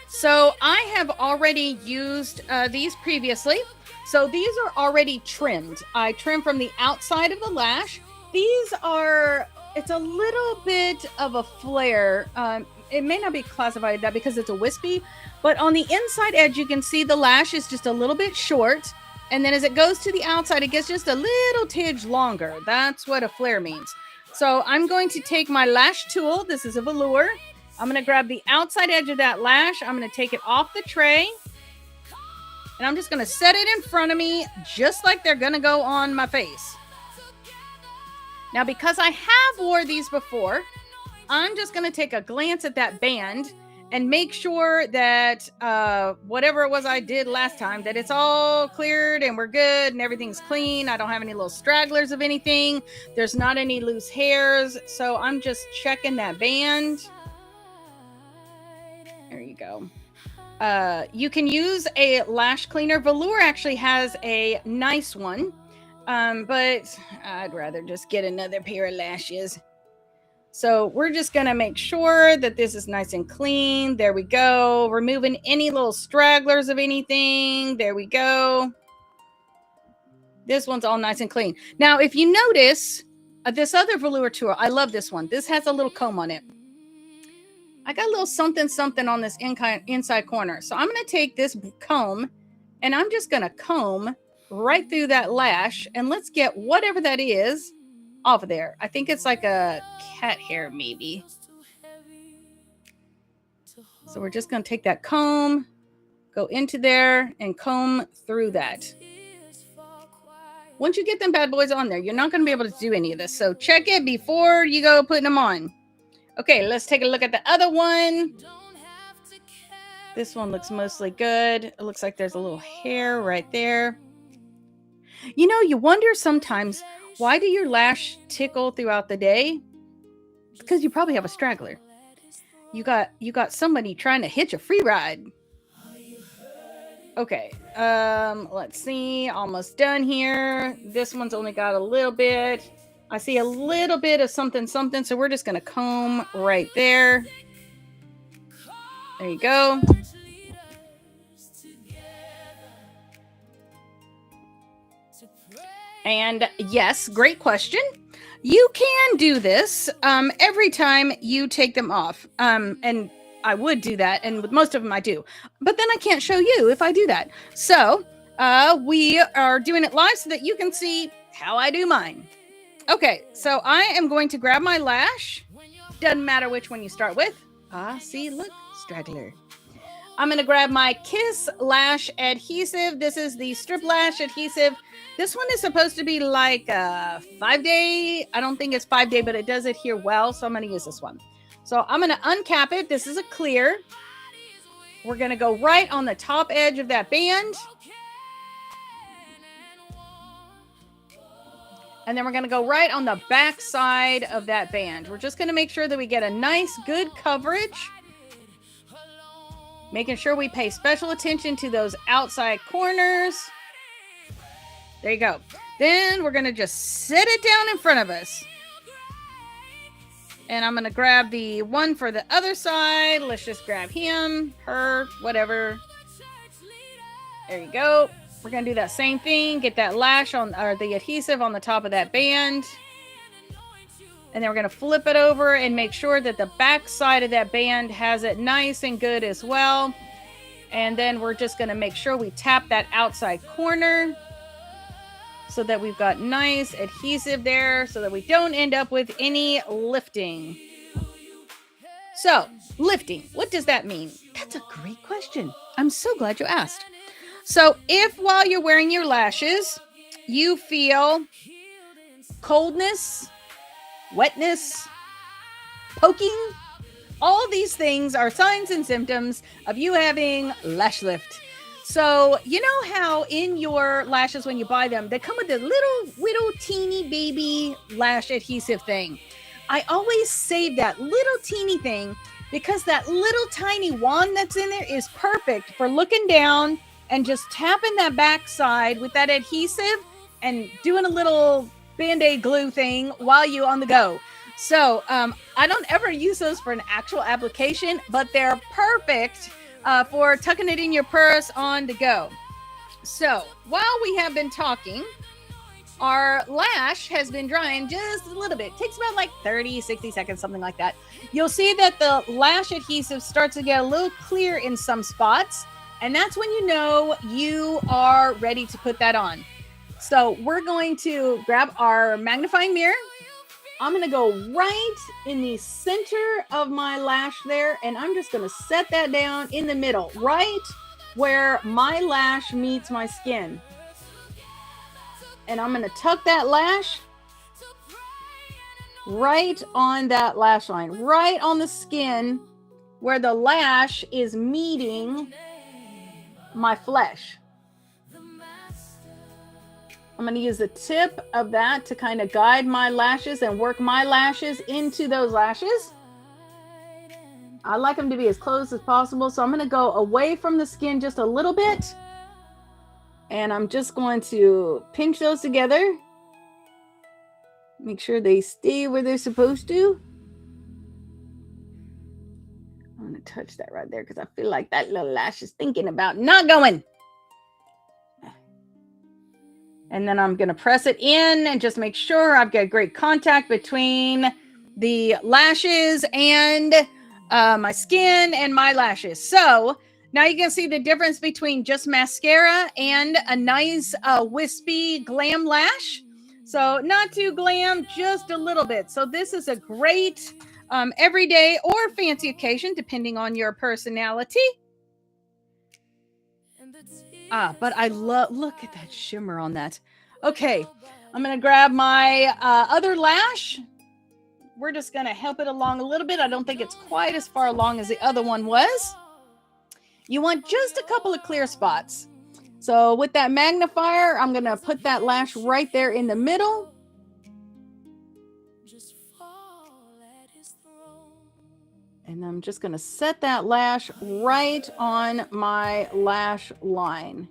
So I have already used these previously. So these are already trimmed. I trimmed from the outside of the lash. These are, it's a little bit of a flare. It may not be classified that because it's a wispy, but on the inside edge, you can see the lash is just a little bit short. And then as it goes to the outside, it gets just a little tidge longer. That's what a flare means. So I'm going to take my lash tool. This is a velour. I'm going to grab the outside edge of that lash. I'm going to take it off the tray. And I'm just going to set it in front of me just like they're going to go on my face. Now, because I have wore these before, I'm just going to take a glance at that band and make sure that whatever it was I did last time, that it's all cleared and we're good and everything's clean. I don't have any little stragglers of anything. There's not any loose hairs. So I'm just checking that band. There you go. You can use a lash cleaner. Velour actually has a nice one, but I'd rather just get another pair of lashes. So we're just going to make sure that this is nice and clean. There we go. Removing any little stragglers of anything. There we go. This one's all nice and clean. Now, if you notice, this other velour tool, I love this one. This has a little comb on it. I got a little something on this inside corner. So I'm going to take this comb and I'm just going to comb right through that lash. And let's get whatever that is off of there. I think it's like a cat hair maybe. So we're just going to take that comb, go into there and comb through that. Once you get them bad boys on there, you're not going to be able to do any of this. So check it before you go putting them on. Okay, let's take a look at the other one. This one looks mostly good. It looks like there's a little hair right there. You know, you wonder sometimes, why do your lash tickle throughout the day? It's because you probably have a straggler. You got somebody trying to hitch a free ride. Okay, let's see. Almost done here. This one's only got a little bit. I see a little bit of something, so we're just going to comb right there. There you go. And yes, great question. You can do this every time you take them off. And I would do that. And with most of them, I do. But then I can't show you if I do that. So we are doing it live so that you can see how I do mine. Okay, so I am going to grab my lash. Doesn't matter which one you start with. See, look, straggler. I'm going to grab my Kiss Lash Adhesive. This is the Strip Lash Adhesive. This one is supposed to be like a 5-day. I don't think it's 5-day, but it does adhere well. So I'm going to use this one. So I'm going to uncap it. This is a clear. We're going to go right on the top edge of that band. And then we're going to go right on the back side of that band. We're just going to make sure that we get a nice, good coverage. Making sure we pay special attention to those outside corners. There you go. Then we're going to just set it down in front of us. And I'm going to grab the one for the other side. Let's just grab him, her, whatever. There you go. We're going to do that same thing. Get that lash on, or the adhesive on the top of that band. And then we're going to flip it over and make sure that the back side of that band has it nice and good as well. And then we're just going to make sure we tap that outside corner so that we've got nice adhesive there so that we don't end up with any lifting. So, lifting, what does that mean? That's a great question. I'm so glad you asked. So, if while you're wearing your lashes, you feel coldness, wetness, poking, all these things are signs and symptoms of you having lash lift. So, you know how in your lashes, when you buy them, they come with a little teeny baby lash adhesive thing. I always save that little teeny thing because that little tiny wand that's in there is perfect for looking down and just tapping that back side with that adhesive and doing a little Band-Aid glue thing while you're on the go. So I don't ever use those for an actual application, but they're perfect for tucking it in your purse on the go. So while we have been talking, our lash has been drying just a little bit. It takes about like 30, 60 seconds, something like that. You'll see that the lash adhesive starts to get a little clear in some spots. And that's when you know you are ready to put that on. So we're going to grab our magnifying mirror. I'm going to go right in the center of my lash there. And I'm just going to set that down in the middle, right where my lash meets my skin. And I'm going to tuck that lash right on that lash line, right on the skin where the lash is meeting my flesh. I'm going to use the tip of that to kind of guide my lashes and work my lashes into those lashes. I like them to be as close as possible. So I'm going to go away from the skin just a little bit. And I'm just going to pinch those together. Make sure they stay where they're supposed to. to touch that right there because I feel like that little lash is thinking about not going. And then I'm going to press it in and just make sure I've got great contact between the lashes and my skin and my lashes. So now you can see the difference between just mascara and a nice wispy glam lash. So not too glam, just a little bit. So this is a great everyday or fancy occasion, depending on your personality. But I look at that shimmer on that. Okay, I'm going to grab my other lash. We're just going to help it along a little bit. I don't think it's quite as far along as the other one was. You want just a couple of clear spots. So with that magnifier, I'm going to put that lash right there in the middle. And I'm just going to set that lash right on my lash line.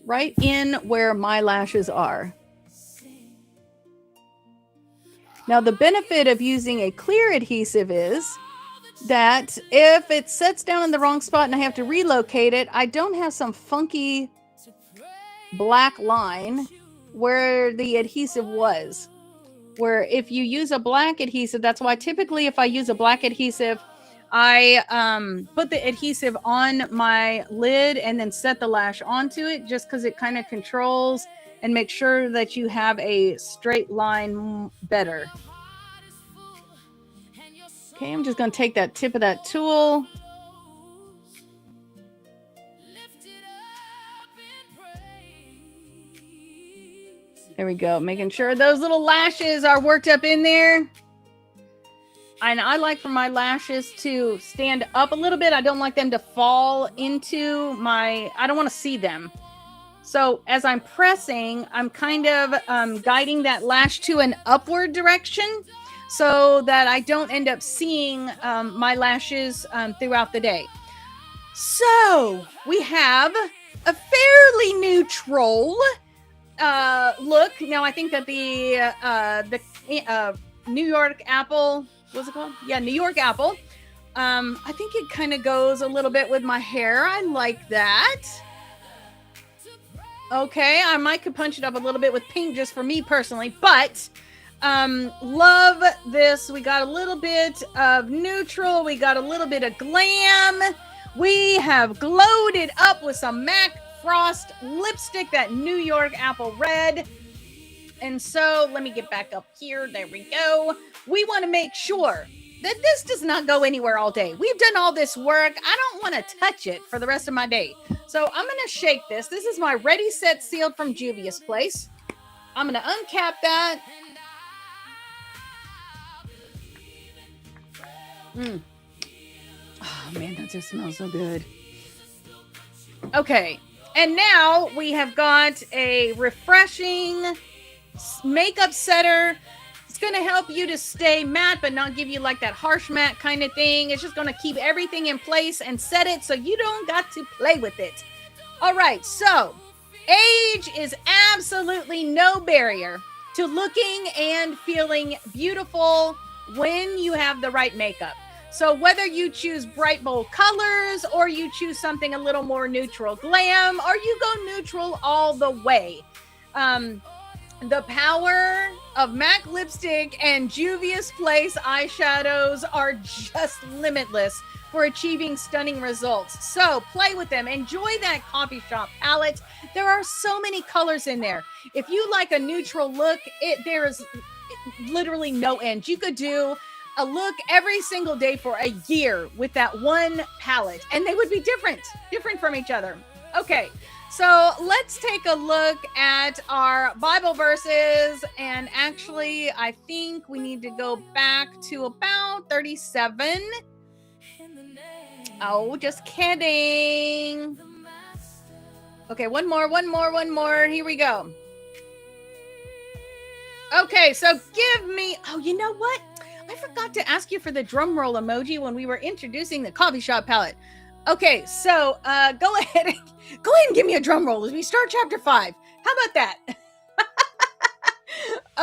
Right in where my lashes are. Now, the benefit of using a clear adhesive is that if it sets down in the wrong spot and I have to relocate it, I don't have some funky black line where the adhesive was. Where if you use a black adhesive, that's why typically if I use a black adhesive, I put the adhesive on my lid and then set the lash onto it just because it kind of controls and makes sure that you have a straight line better. Okay, I'm just going to take that tip of that tool. There we go. Making sure those little lashes are worked up in there. And I like for my lashes to stand up a little bit. I don't like them to fall into my, I don't want to see them. So as I'm pressing, I'm kind of guiding that lash to an upward direction so that I don't end up seeing my lashes throughout the day. So we have a fairly neutral look. Now I think that the New York apple, what's it called? Yeah, New York apple. I think it kind of goes a little bit with my hair. I like that. Okay, I might could punch it up a little bit with pink just for me personally, but love this. We got a little bit of neutral. We got a little bit of glam. We have glowed it up with some MAC Frost lipstick, that New York apple red. And so let me get back up here. There we go. We want to make sure that this does not go anywhere all day. We've done all this work. I don't want to touch it for the rest of my day. So I'm going to shake this. This is my Ready, Set, Sealed from Juvia's place. I'm going to uncap that. Oh, man, that just smells so good. Okay. And now we have got a refreshing makeup setter. It's going to help you to stay matte, but not give you like that harsh matte kind of thing. It's just going to keep everything in place and set it so you don't got to play with it. All right, so age is absolutely no barrier to looking and feeling beautiful when you have the right makeup. So whether you choose bright, bold colors or you choose something a little more neutral glam or you go neutral all the way, the power of MAC lipstick and Juvia's Place eyeshadows are just limitless for achieving stunning results. So play with them. Enjoy that coffee shop palette. There are so many colors in there. If you like a neutral look, there is literally no end. You could do a look every single day for a year with that one palette, and they would be different from each other. Okay, so let's take a look at our Bible verses, and actually, I think we need to go back to about 37. Oh, just kidding. Okay, one more. Here we go. Okay, so give me, oh, you know what? I forgot to ask you for the drum roll emoji when we were introducing the coffee shop palette. Okay, so go ahead and give me a drum roll as we start chapter 5. How about that?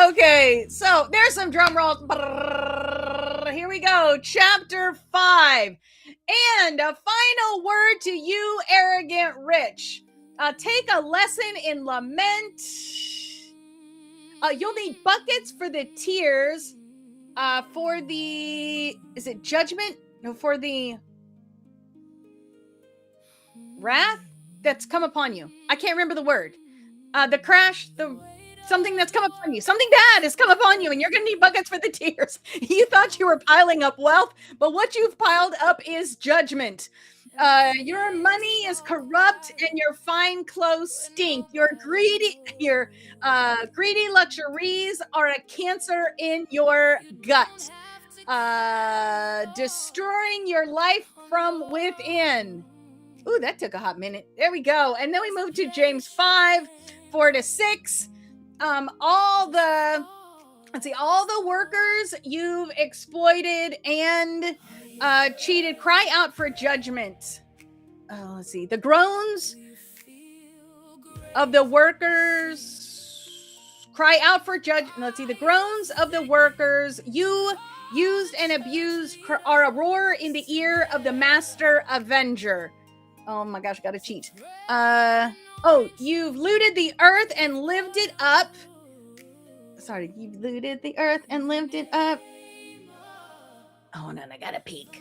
Okay, so there's some drum rolls. Here here we go. Chapter 5. And a final word to you, arrogant rich. Take a lesson in lament. You'll need buckets for the tears. For the, is it judgment? No, for the wrath that's come upon you. I can't remember the word. The crash, something that's come upon you. Something bad has come upon you, and you're going to need buckets for the tears. You thought you were piling up wealth, but what you've piled up is judgment. Your money is corrupt, and your fine clothes stink. Your greedy luxuries are a cancer in your gut, destroying your life from within. Ooh, that took a hot minute. There we go. And then we move to James 5, 4-6. All the workers you've exploited and cheated, cry out for judgment. Let's see. The groans of the workers cry out for judgment. Let's see. The groans of the workers you used and abused are a roar in the ear of the master avenger. Oh my gosh, gotta cheat. You've looted the earth and lived it up. Sorry, you've looted the earth and lived it up. Oh no, I gotta peek.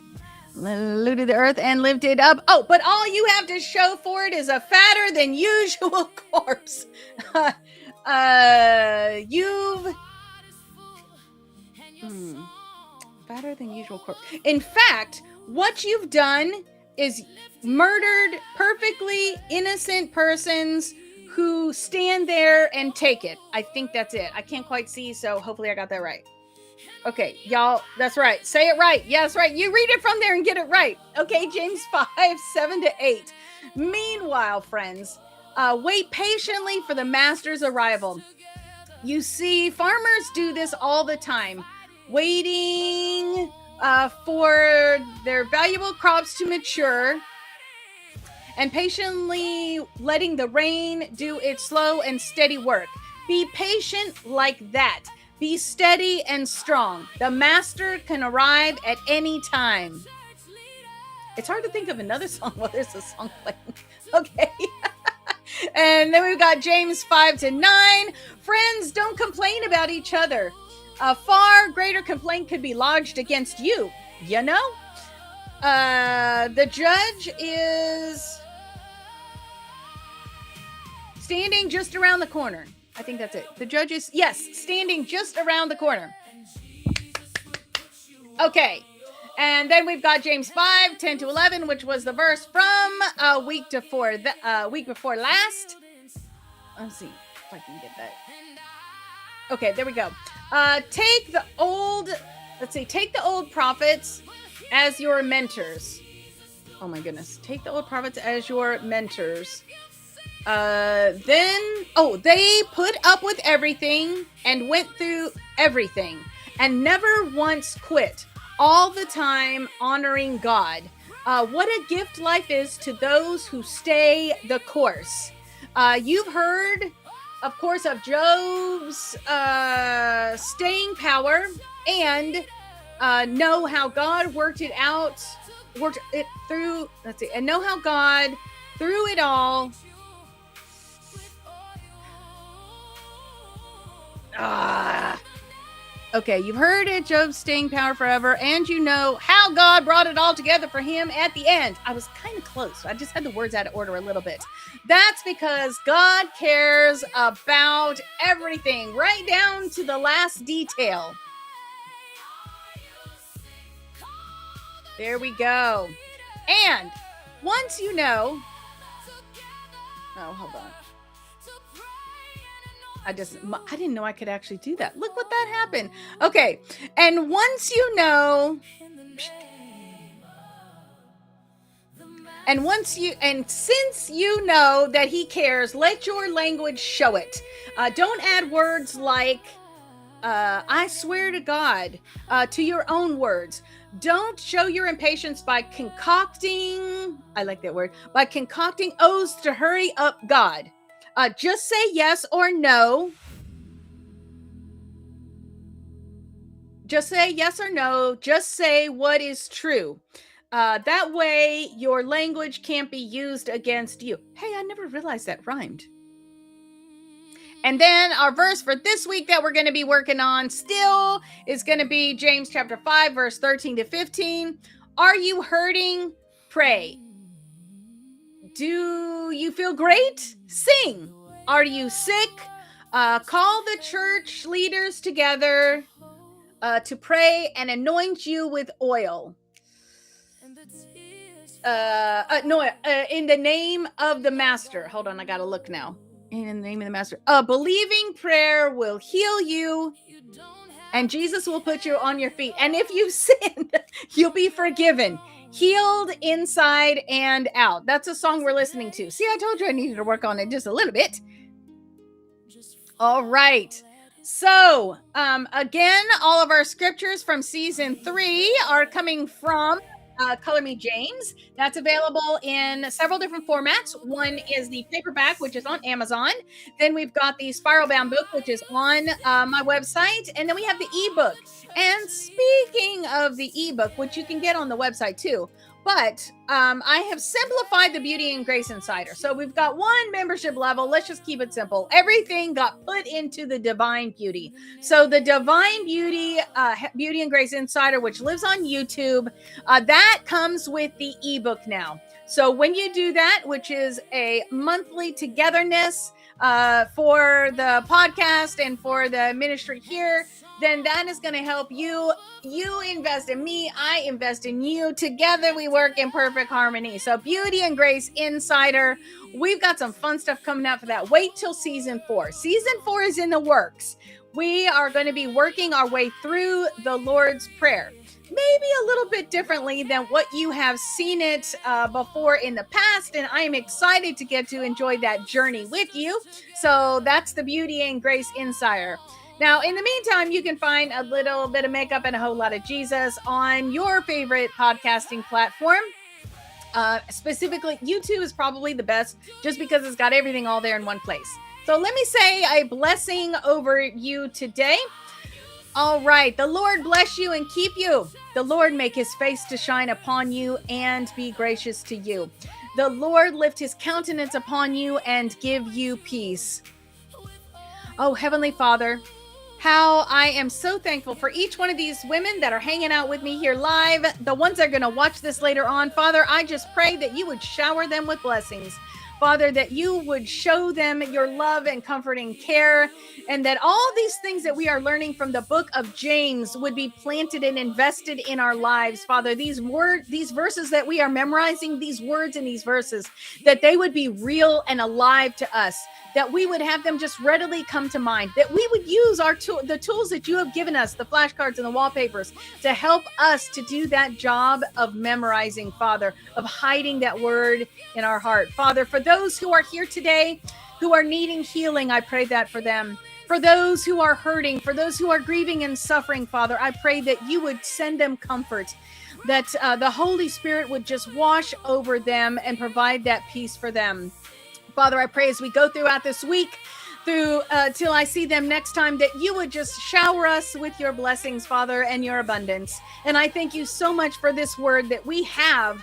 Looted the earth and lived it up. Oh, but all you have to show for it is a fatter than usual corpse. Fatter than usual corpse. In fact, what you've done is murdered perfectly innocent persons who stand there and take it. I think that's it. I can't quite see, so hopefully I got that right. Okay, y'all, that's right. Say it right. Yes, right. You read it from there and get it right. Okay, James 5, 7-8. Meanwhile, friends, wait patiently for the master's arrival. You see, farmers do this all the time, waiting for their valuable crops to mature and patiently letting the rain do its slow and steady work. Be patient like that. Be steady and strong. The master can arrive at any time. It's hard to think of another song while there's a song playing. Okay. And then we've got James 5-9. Friends, don't complain about each other. A far greater complaint could be lodged against you, you know? The judge is standing just around the corner. I think that's it. The judge is, yes, standing just around the corner. Okay. And then we've got James 5, 10-11, which was the verse from week before last. Let's see if I can get that. Okay, there we go. Take the old prophets as your mentors. Oh my goodness. Take the old prophets as your mentors. They put up with everything and went through everything and never once quit, all the time honoring God. What a gift life is to those who stay the course. You've heard, of course, of Job's staying power and know how God worked it through. Let's see, and know how God through it all. Okay, you've heard it, Job's staying power forever, and you know how God brought it all together for him at the end. I was kind of close. I just had the words out of order a little bit. That's because God cares about everything, right down to the last detail. There we go. And once you know... Oh, hold on. I didn't know I could actually do that. Look what that happened. Okay. And once you know, since you know that he cares, let your language show it. Don't add words like, I swear to God, to your own words. Don't show your impatience by concocting, I like that word, by concocting oaths to hurry up God. Just say yes or no. Just say yes or no. Just say what is true. That way, your language can't be used against you. Hey, I never realized that rhymed. And then our verse for this week that we're going to be working on still is going to be James chapter 5, verse 13 to 15. Are you hurting? Pray. Do you feel great? Sing. Are you sick? Call the church leaders together to pray and anoint you with oil. In the name of the Master. Hold on, I gotta look now. In the name of the Master. A believing prayer will heal you, and Jesus will put you on your feet. And if you've sinned, you'll be forgiven, healed inside and out. That's a song we're listening to. See, I told you I needed to work on it just a little bit. All right. So, again, all of our scriptures from season 3 are coming from Color Me James. That's available in several different formats. One is the paperback, which is on Amazon. Then we've got the spiral bound book, which is on my website. And then we have the ebook. And speaking of the ebook, which you can get on the website too, but I have simplified the Beauty and Grace Insider. So we've got one membership level. Let's just keep it simple. Everything got put into the Divine Beauty. So the Divine Beauty, Beauty and Grace Insider, which lives on YouTube, that comes with the ebook now. So when you do that, which is a monthly togetherness for the podcast and for the ministry here, then that is going to help you. You invest in me, I invest in you. Together we work in perfect harmony. So Beauty and Grace Insider, we've got some fun stuff coming out for that. Wait till season 4. Season 4 is in the works. We are going to be working our way through the Lord's Prayer. Maybe a little bit differently than what you have seen it before in the past. And I am excited to get to enjoy that journey with you. So that's the Beauty and Grace Insider. Now, in the meantime, you can find a little bit of makeup and a whole lot of Jesus on your favorite podcasting platform. Specifically, YouTube is probably the best just because it's got everything all there in one place. So let me say a blessing over you today. All right. The Lord bless you and keep you. The Lord make his face to shine upon you and be gracious to you. The Lord lift his countenance upon you and give you peace. Oh, Heavenly Father, how I am so thankful for each one of these women that are hanging out with me here live, the ones that are going to watch this later on. Father, I just pray that you would shower them with blessings. Father, that you would show them your love and comforting care, and that all these things that we are learning from the book of James would be planted and invested in our lives. Father, these verses that we are memorizing, these words in these verses, that they would be real and alive to us, that we would have them just readily come to mind, that we would use the tools that you have given us, the flashcards and the wallpapers, to help us to do that job of memorizing, Father, of hiding that word in our heart. Father, for those who are here today, who are needing healing, I pray that for them. For those who are hurting, for those who are grieving and suffering, Father, I pray that you would send them comfort, that the Holy Spirit would just wash over them and provide that peace for them. Father, I pray as we go throughout this week, till I see them next time, that you would just shower us with your blessings, Father, and your abundance. And I thank you so much for this word that we have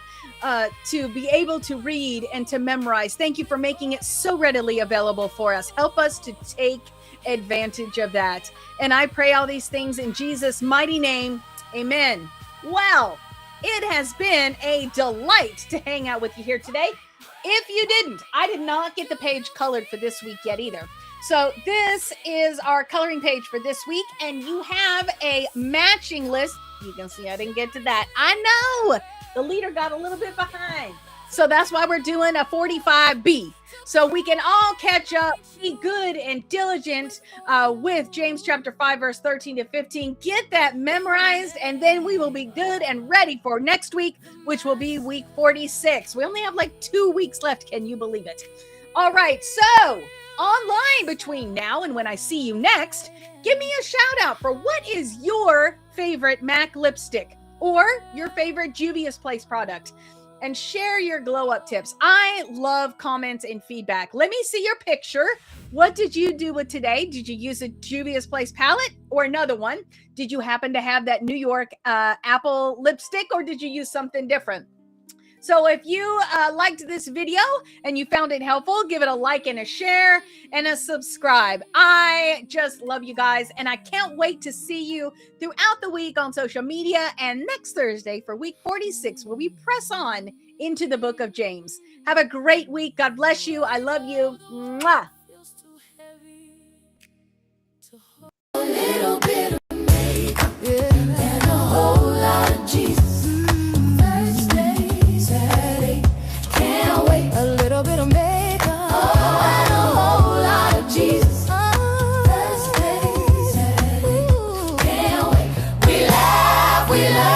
to be able to read and to memorize. Thank you for making it so readily available for us. Help us to take advantage of that. And I pray all these things in Jesus' mighty name. Amen. Well, it has been a delight to hang out with you here today. If you didn't, I did not get the page colored for this week yet either. So this is our coloring page for this week, and you have a matching list. You can see I didn't get to that. I know the leader got a little bit behind. So that's why we're doing a 45B. So we can all catch up, be good and diligent with James chapter 5, verse 13 to 15. Get that memorized, and then we will be good and ready for next week, which will be week 46. We only have like 2 weeks left. Can you believe it? All right. So online between now and when I see you next, give me a shout out for what is your favorite MAC lipstick or your favorite Juvia's Place product. and share your glow up tips. I love comments and feedback. Let me see your picture. What did you do with today? Did you use a Juvia's Place palette or another one? Did you happen to have that New York apple lipstick, or did you use something different? So if you liked this video and you found it helpful, give it a like and a share and a subscribe. I just love you guys, and I can't wait to see you throughout the week on social media and next Thursday for week 46, where we press on into the book of James. Have a great week. God bless you. I love you. Mwah. A little bit of makeup, and a whole lot of Jesus. Thursdays at 8, can't wait. A little bit of makeup, oh, and a whole lot of Jesus. Thursdays at 8, can't wait. We laugh, we love.